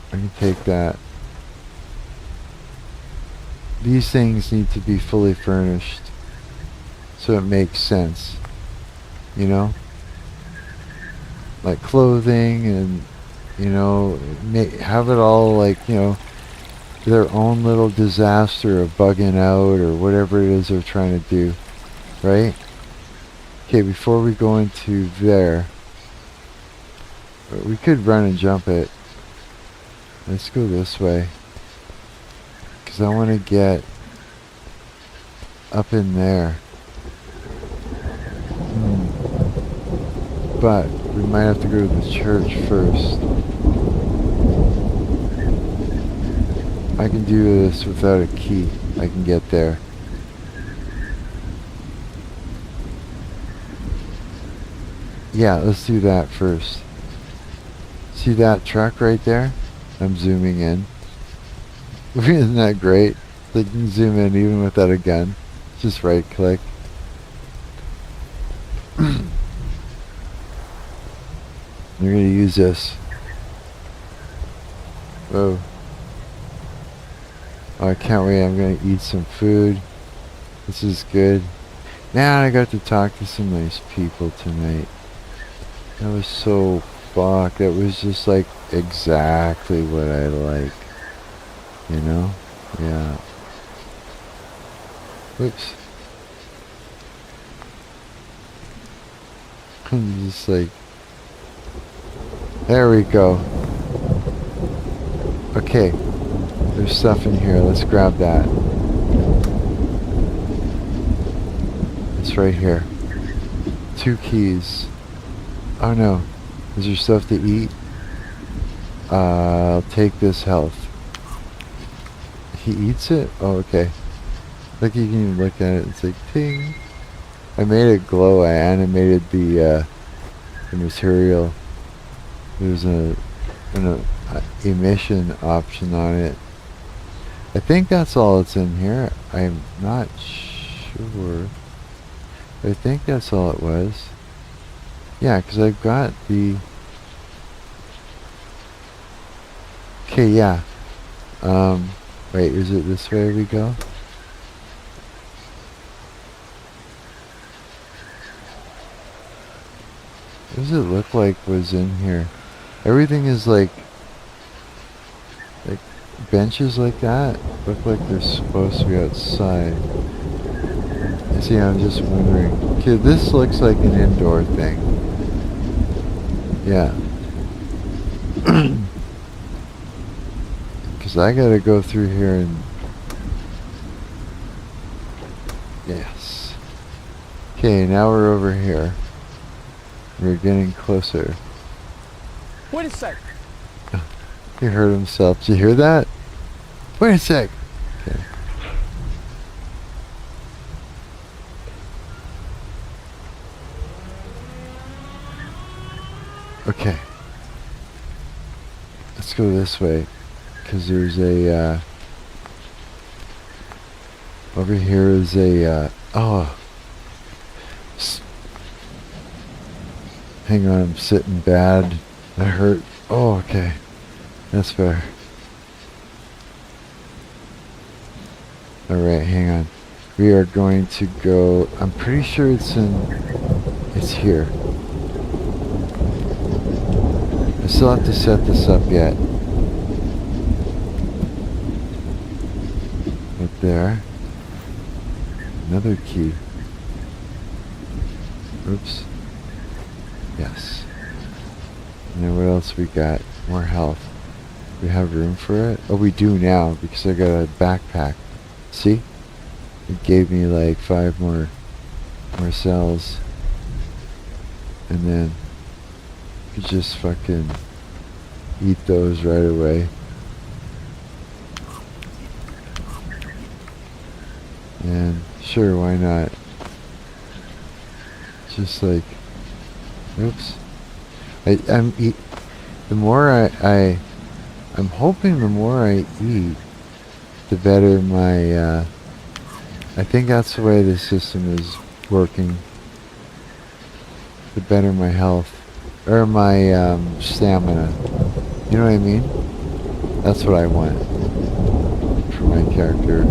I can take that. These things need to be fully furnished so it makes sense. You know? Like clothing and, you know, have it all like, you know, their own little disaster of bugging out or whatever it is they're trying to do. Right? Okay, before we go into there, we could run and jump it. Let's go this way. Because I want to get up in there. But we might have to go to the church first. I can do this without a key. I can get there. Yeah, let's do that first. See that truck right there? I'm zooming in. Isn't that great? They can zoom in even without a gun. Just right click. You're gonna use this. Whoa. Oh, I can't wait. I'm gonna eat some food. This is good. Man, I got to talk to some nice people tonight. That was so fuck. That was just like exactly what I like. You know? Yeah. Whoops. I'm just like... There we go. Okay. There's stuff in here. Let's grab that. It's right here. 2 keys. Oh no. Is there stuff to eat? I'll take this health. He eats it? Oh, okay. Like you can even look at it, it's like ting. I made it glow, I animated the material. There's an emission option on it. I think that's all that's in here. I'm not sure. I think that's all it was. Yeah, because I've got the... Okay, yeah. Wait, is it this way we go? What does it look like was in here? Everything is like benches like that look like they're supposed to be outside. See, I'm just wondering. Okay, this looks like an indoor thing. Yeah. Because I gotta go through here and... Yes. Okay, now we're over here. We're getting closer. Wait a sec. He heard himself. Did you hear that? Wait a sec. Okay. Okay. Let's go this way. Because there's a, over here is a, oh. Hang on, I'm sitting bad. I hurt. Oh, okay. That's fair. Alright, hang on. We are going to go... I'm pretty sure it's here. I still have to set this up yet. Right there. Another key. Oops. Yes. And then what else we got? More health. We have room for it? Oh, we do now because I got a backpack. See? It gave me like 5 more cells. And then you just fucking eat those right away. And sure, why not? Just like, oops. I'm hoping the more I eat, the better my, I think that's the way the system is working. The better my health, or my stamina. You know what I mean? That's what I want for my character.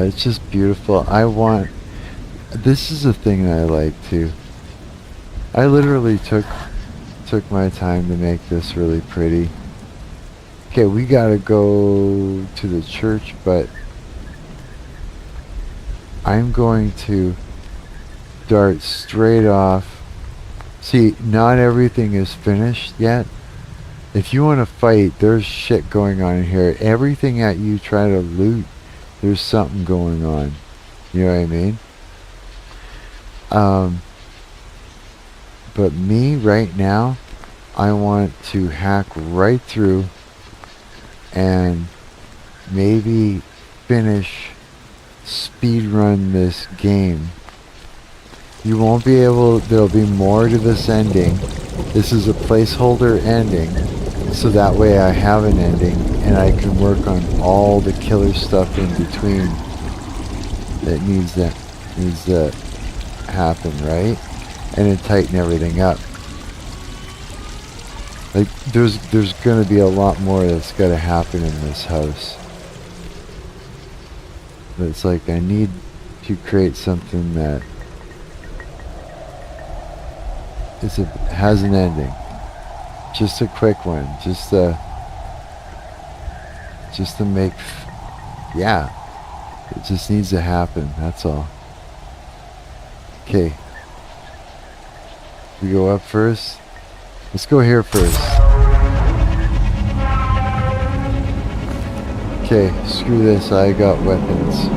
It's just beautiful. This is the thing that I like too. I literally took my time to make this really pretty. Okay, we gotta go to the church, but I'm going to start straight off. See, not everything is finished yet. If you want to fight, there's shit going on in here. Everything that you try to loot, there's something going on. You know what I mean? But me right now, I want to hack right through and maybe finish speedrun this game. You won't be able, there'll be more to this ending. This is a placeholder ending, so that way I have an ending and I can work on all the killer stuff in between that needs to happen, right? And then tighten everything up. Like there's gonna be a lot more that's gotta happen in this house. But it's like I need to create something that has an ending. Just a quick one. Just to make, yeah. It just needs to happen, that's all. Okay. We go up first. Let's go here first. Okay, screw this, I got weapons.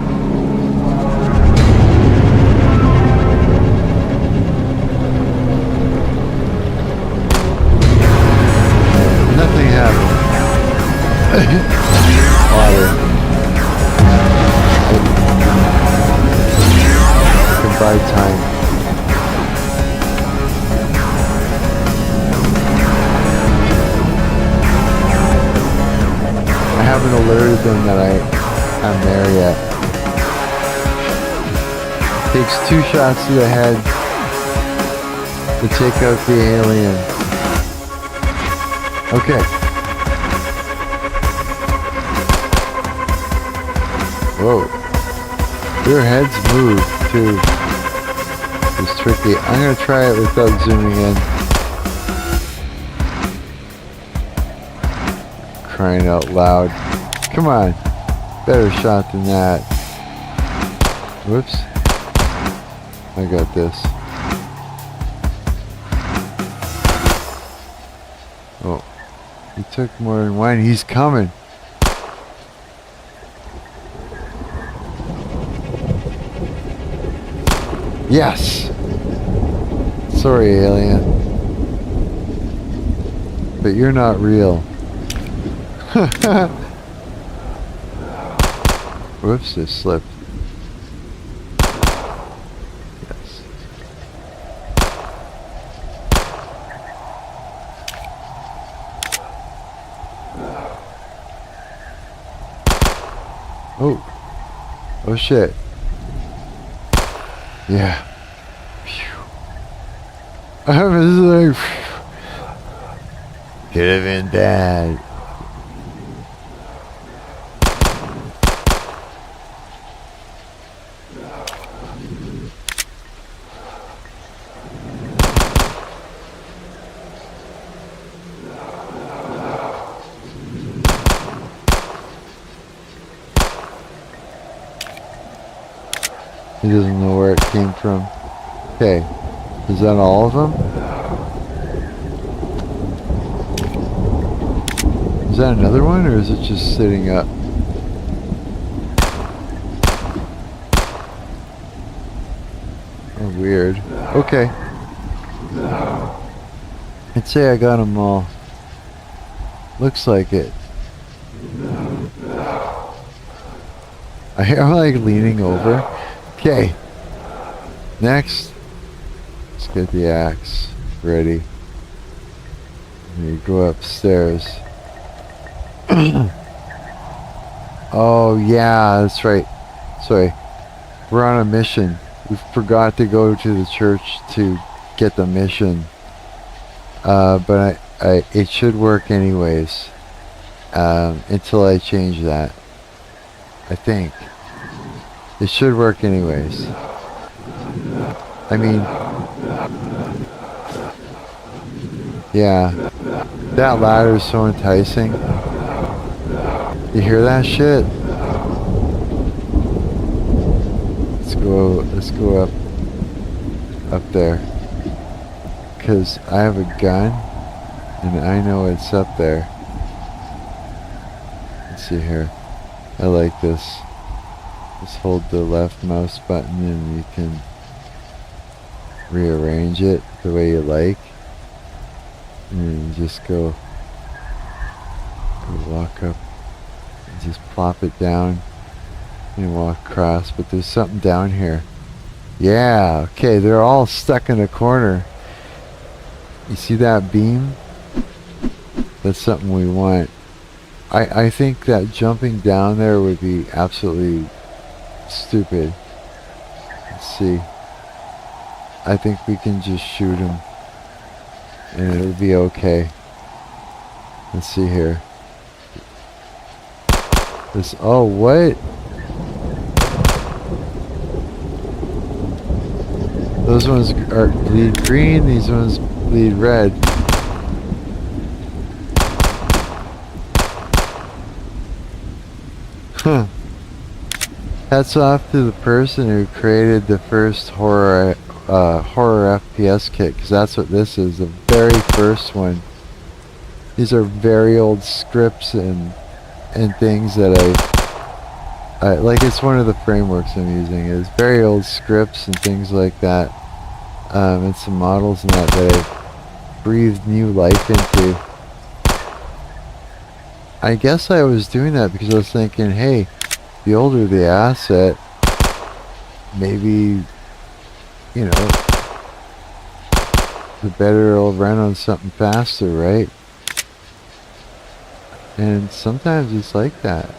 Water. I can buy time. I haven't alerted them that I'm there yet. Takes 2 shots to the head to take out the alien. Okay. Whoa. Their heads move too. It's tricky. I'm gonna try it without zooming in. Crying out loud. Come on. Better shot than that. Whoops. I got this. Oh. He took more than one. He's coming. Yes! Sorry, alien. But you're not real. Whoops, it slipped. Yes. Oh. Oh shit. Yeah. Phew. I was like, could have been bad. He doesn't know where it came from. Okay. Is that all of them? Is that another one, or is it just sitting up? Oh, weird. Okay. I'd say I got them all. Looks like it. I'm like leaning over. Okay. Next. Let's get the axe ready. And you go upstairs. Oh yeah, that's right. Sorry. We're on a mission. We forgot to go to the church to get the mission. But it should work anyways. Until I change that. I think. It should work anyways. I mean, yeah, that ladder is so enticing. You hear that shit? Let's go up there. 'Cause I have a gun and I know it's up there. Let's see here. I like this. Just hold the left mouse button and you can rearrange it the way you like. And just go walk up and just plop it down and walk across. But there's something down here. Yeah, okay, they're all stuck in a corner. You see that beam? That's something we want. I think that jumping down there would be absolutely stupid. Let's see. I think we can just shoot him and it'll be okay. Let's see here. This, oh, what? Those ones are bleed green, these ones bleed red. Huh. Hats off to the person who created the first horror FPS kit, because that's what this is, the very first one. These are very old scripts and things that I like. It's one of the frameworks I'm using. It's very old scripts and things like that, and some models and that I've breathed new life into. I guess I was doing that because I was thinking, hey, the older the asset, maybe, you know, the better it'll run on something faster, right? And sometimes it's like that.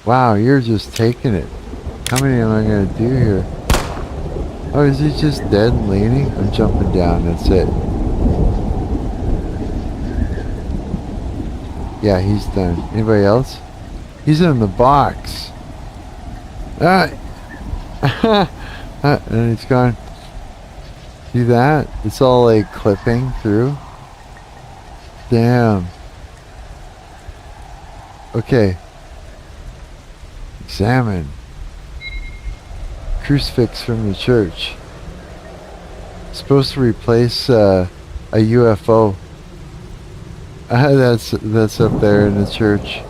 Wow, you're just taking it. How many am I going to do here? Oh, is he just dead and leaning? I'm jumping down, that's it. Yeah, he's done. Anybody else? He's in the box. Ah! And it's gone. See that? It's all like clipping through. Damn. Okay. Examine. Crucifix from the church. Supposed to replace a UFO. That's up there in the church.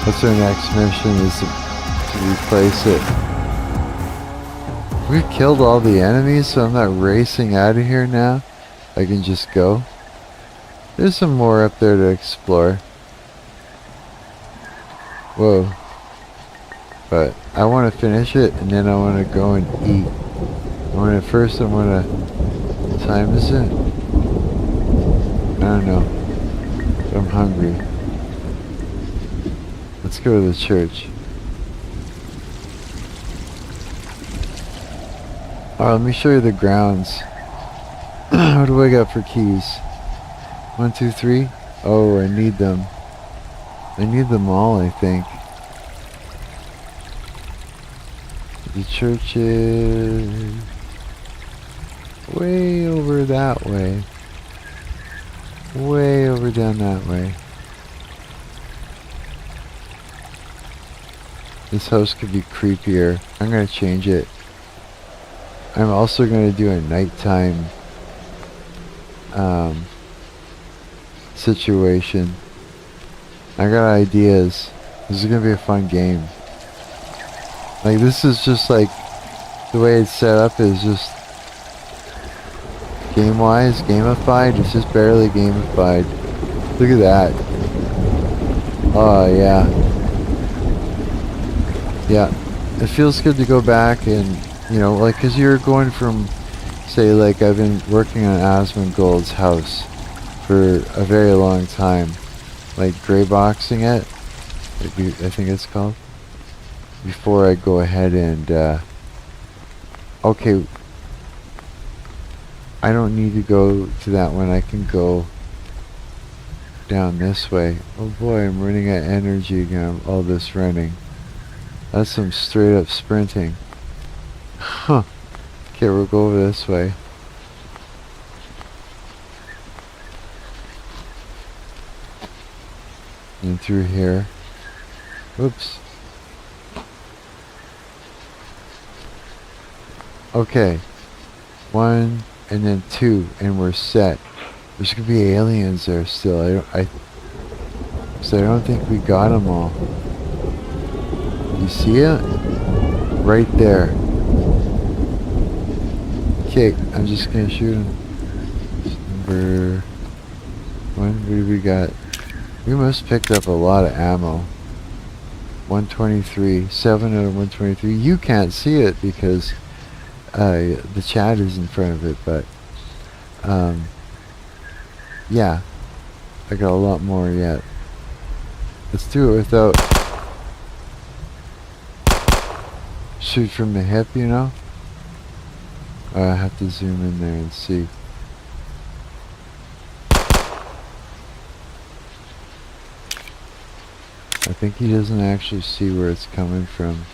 That's our next mission, is to replace it. We've killed all the enemies, so I'm not racing out of here now. I can just go. There's some more up there to explore. Whoa. But I want to finish it, and then I want to go and eat. First I want to... What time is it? I don't know. But I'm hungry. Let's go to the church. Alright, let me show you the grounds. What do I got for keys? 1, 2, 3. Oh, I need them. I need them all, I think. The church is way over that way. Way over down that way. This house could be creepier. I'm going to change it. I'm also going to do a nighttime situation. I got ideas. This is going to be a fun game. Like, this is just like, the way it's set up is just game-wise, gamified. It's just barely gamified. Look at that. Oh, yeah. Yeah. It feels good to go back and, you know, like, because you're going from, say, like, I've been working on Asmongold's house for a very long time. Like, gray boxing it, I think it's called. Before I go ahead and, okay, I don't need to go to that one. I can go down this way. Oh boy, I'm running out of energy again. All this running. That's some straight up sprinting. Huh. Okay, we'll go over this way. And through here. Oops. Okay. 1 and then 2 and we're set. There's gonna be aliens there still. I don't think we got them all. You see it? Right there. Okay, I'm just gonna shoot him. Number 1, what do we got? We must picked up a lot of ammo. 123, 7 out of 123. You can't see it because the chat is in front of it, but yeah, I got a lot more yet. Let's do it without shoot from the hip, you know. I have to zoom in there and see. I think he doesn't actually see where it's coming from.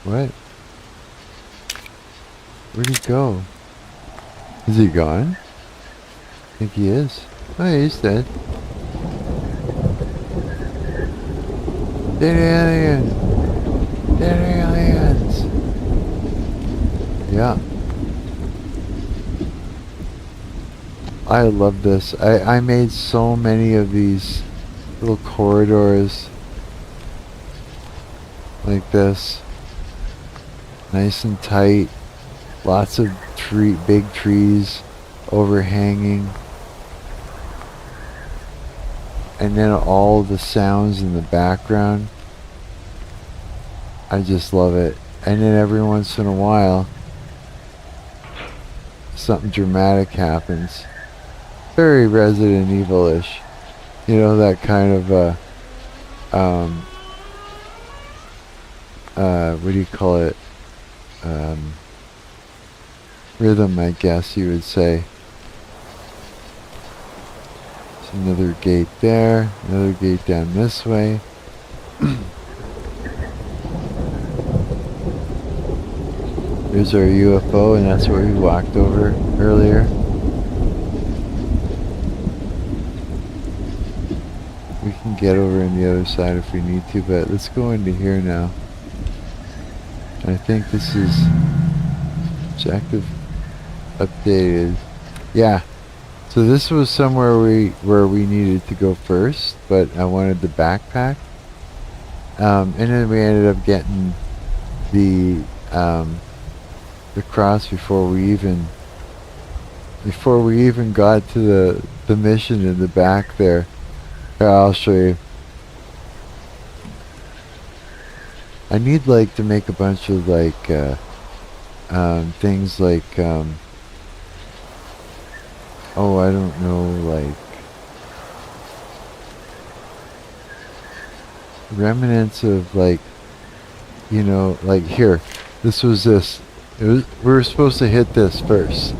What? Where'd he go? Is he gone? I think he is. Oh, yeah, he's dead. Dead alien! Dead aliens! Yeah. I love this. I made so many of these little corridors like this. Nice and tight. Lots of big trees overhanging. And then all the sounds in the background. I just love it. And then every once in a while, something dramatic happens. Very Resident Evil-ish. You know, that kind of, what do you call it? Rhythm, I guess you would say. There's another gate there, another gate down this way. There's our UFO, and that's where we walked over earlier. We can get over on the other side if we need to, but let's go into here now. And I think this is objective updated. Yeah. So this was somewhere where we needed to go first, but I wanted the backpack. And then we ended up getting the cross before we even got to the mission in the back there. Here, I'll show you. I need like to make a bunch of like things like oh, I don't know, like remnants of like, you know, like here, this was this. We were supposed to hit this first.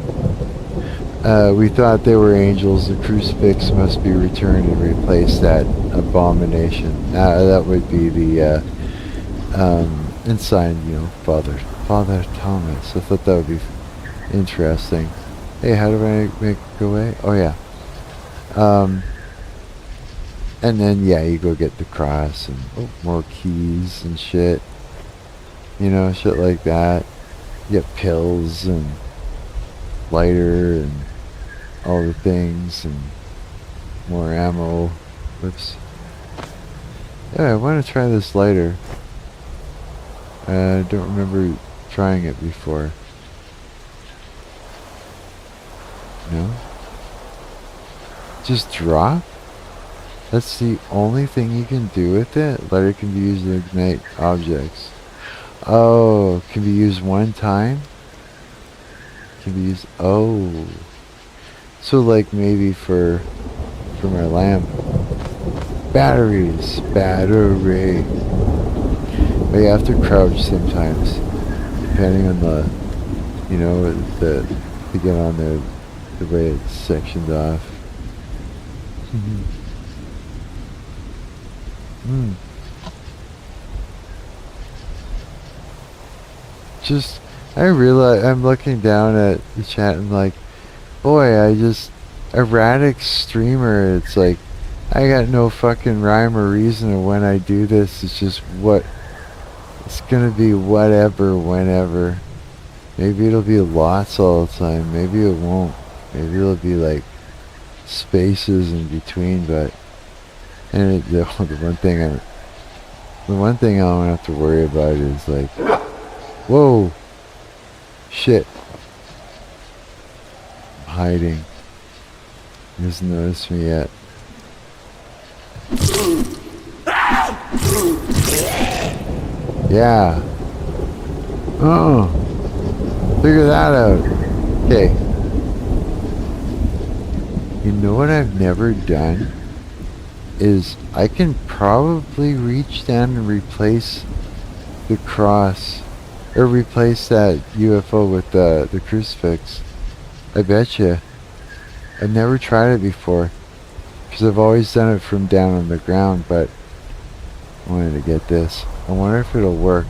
We thought they were angels. The Crucifix must be returned and replace that abomination. That would be the inside, you know, Father Thomas. I thought that would be interesting. Hey, how do I make it go away? Oh yeah. And then yeah, you go get the cross and more keys and shit. You know, shit like that. You get pills and lighter and all the things and more ammo. Whoops. Yeah, I want to try this lighter. I don't remember trying it before. No? Just drop? That's the only thing you can do with it? Lighter can be used to ignite objects. Oh, can be used one time? Can be used... Oh. So like maybe for my lamp. Batteries. Battery. But you have to crouch sometimes. Depending on the... You know, to get on there. The way it's sectioned off. Just, I realize, I'm looking down at the chat and like, boy, erratic streamer, it's like, I got no fucking rhyme or reason of when I do this, it's just it's gonna be whatever, whenever. Maybe it'll be lots all the time, maybe it won't. Maybe it'll be like spaces in between, but and the one thing I don't have to worry about is like, whoa, shit, I'm hiding. He hasn't noticed me yet. Yeah. Oh, figure that out. Okay. You know what I've never done is I can probably reach down and replace the cross or replace that UFO with the crucifix. I bet you. I've never tried it before because I've always done it from down on the ground, but I wanted to get this. I wonder if it'll work.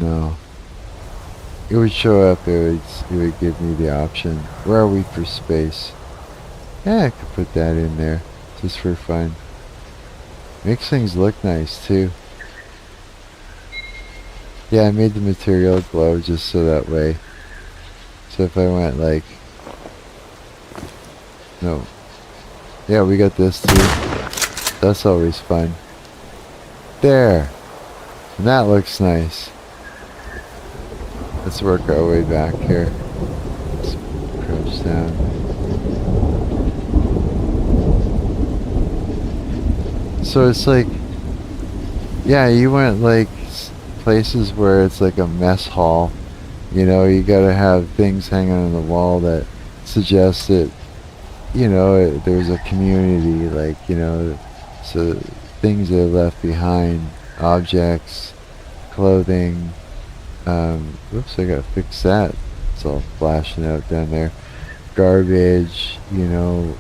No. It would show up, it would give me the option. Where are we for space? Yeah, I could put that in there, just for fun. Makes things look nice too. Yeah, I made the material glow just so that way. So if I went like... No. Yeah, we got this too. That's always fun. There! And that looks nice. Let's work our way back here. Let's crouch down. So it's like, yeah, you went like places where it's like a mess hall. You know, you gotta have things hanging on the wall that suggest that, you know, there's a community, like, you know, so things that are left behind, objects, clothing. Whoops, I gotta fix that. It's all flashing out down there. Garbage, you know.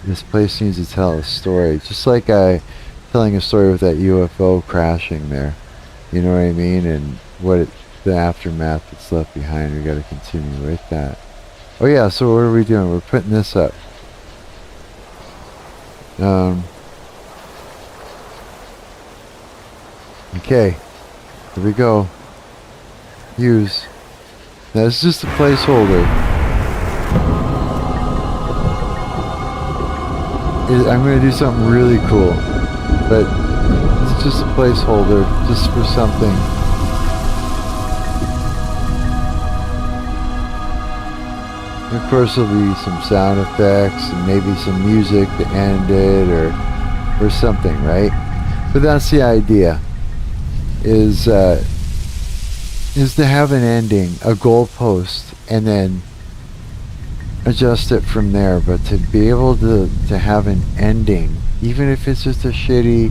This place needs to tell a story, just like telling a story with that UFO crashing there. You know what I mean? And what the aftermath that's left behind. We gotta continue with that. Oh yeah, so what are we doing? We're putting this up. Okay, here we go. Use. That's just a placeholder. I'm going to do something really cool, but it's just a placeholder, just for something. And of course there'll be some sound effects and maybe some music to end it or something, right? But that's the idea, is to have an ending, a goalpost, and then adjust it from there. But to be able to have an ending, even if it's just a shitty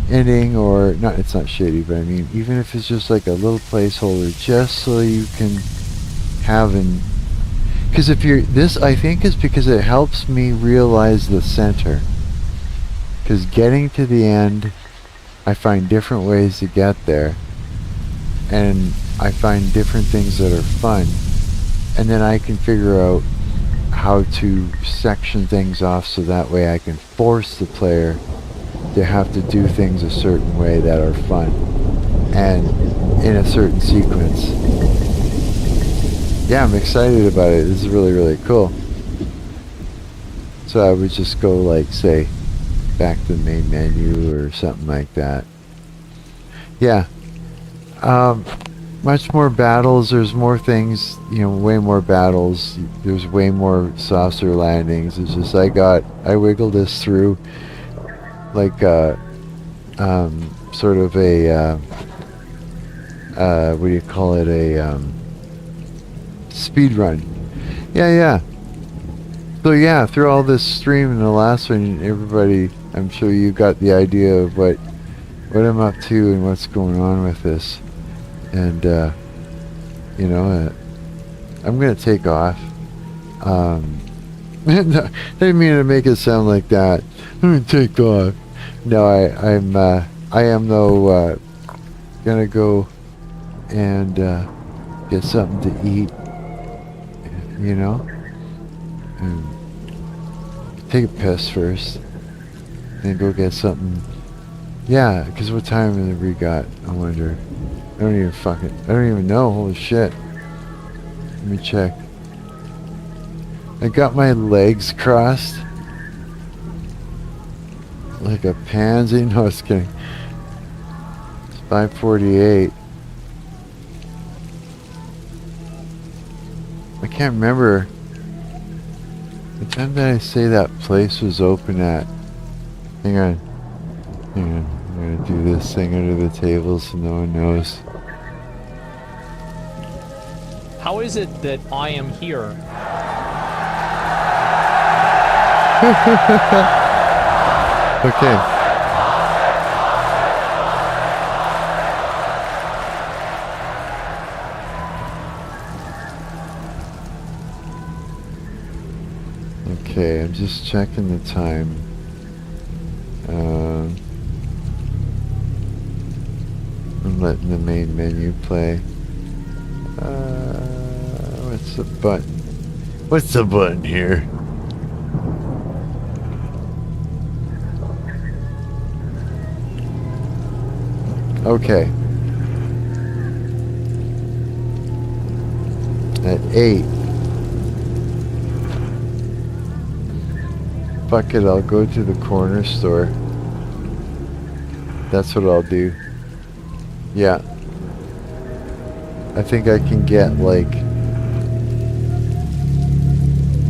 ending, or not, it's not shitty, but I mean, even if it's just like a little placeholder, just so you can have an, because if you're, this I think is because it helps me realize the center, because getting to the end, I find different ways to get there, and I find different things that are fun, and then I can figure out how to section things off so that way I can force the player to have to do things a certain way that are fun and in a certain sequence. Yeah, I'm excited about it. This is really, really cool. So I would just go, like, say, back to the main menu or something like that. Yeah. Much more battles. There's more things, you know, way more battles. There's way more saucer landings. It's just I wiggled this through like sort of a what do you call it, a speed run. Yeah. So yeah, through all this stream and the last one, everybody, I'm sure you got the idea of what I'm up to and what's going on with this. And you know, I'm gonna take off. I didn't mean to make it sound like that. I'm gonna take off. No, I am though gonna go and get something to eat. You know, and take a piss first, then go get something. Yeah, because what time have we got? I wonder. I don't even know. Holy shit. Let me check. I got my legs crossed like a pansy. No, I was kidding. It's 5:48. I can't remember. What time did I say that place was open at? Hang on. I'm gonna do this thing under the table so no one knows. How is it that I am here? Okay. Okay, I'm just checking the time. I'm letting the main menu play. What's the button? What's the button here? Okay. At 8. Fuck it, I'll go to the corner store. That's what I'll do. Yeah. I think I can get like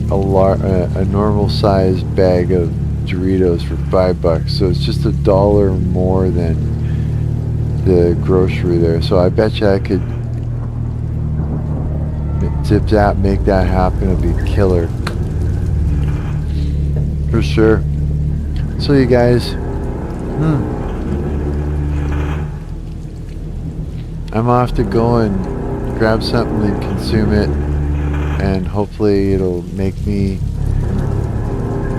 a normal sized bag of Doritos for $5, so it's just $1 more than the grocery there. So I bet you I could zip that, make that happen. It'd be killer for sure. So you guys, I'm off to go and grab something and consume it, and hopefully it'll make me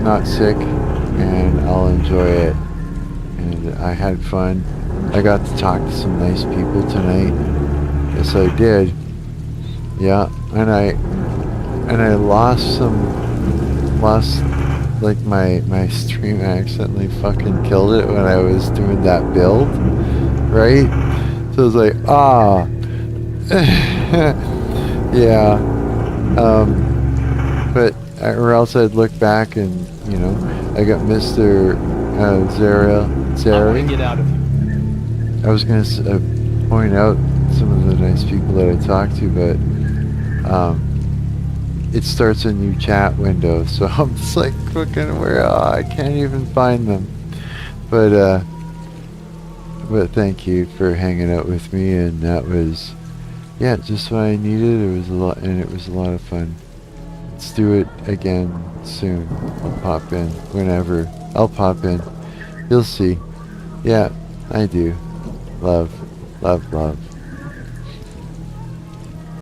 not sick and I'll enjoy it. And I had fun. I got to talk to some nice people tonight. Yes, I did. Yeah, and I lost like my stream. I accidentally fucking killed it when I was doing that build, right? So I was like, yeah. But or else I'd look back and, you know, I got Mr. Zaryi. I want to get out of here. I was going to point out some of the nice people that I talked to, but it starts a new chat window, so I'm just like fucking I can't even find them. But thank you for hanging out with me, and that was, yeah, just what I needed. It was a lot, and it was a lot of fun. Let's do it again soon. I'll pop in whenever. I'll pop in. You'll see. Yeah, I do. Love, love, love.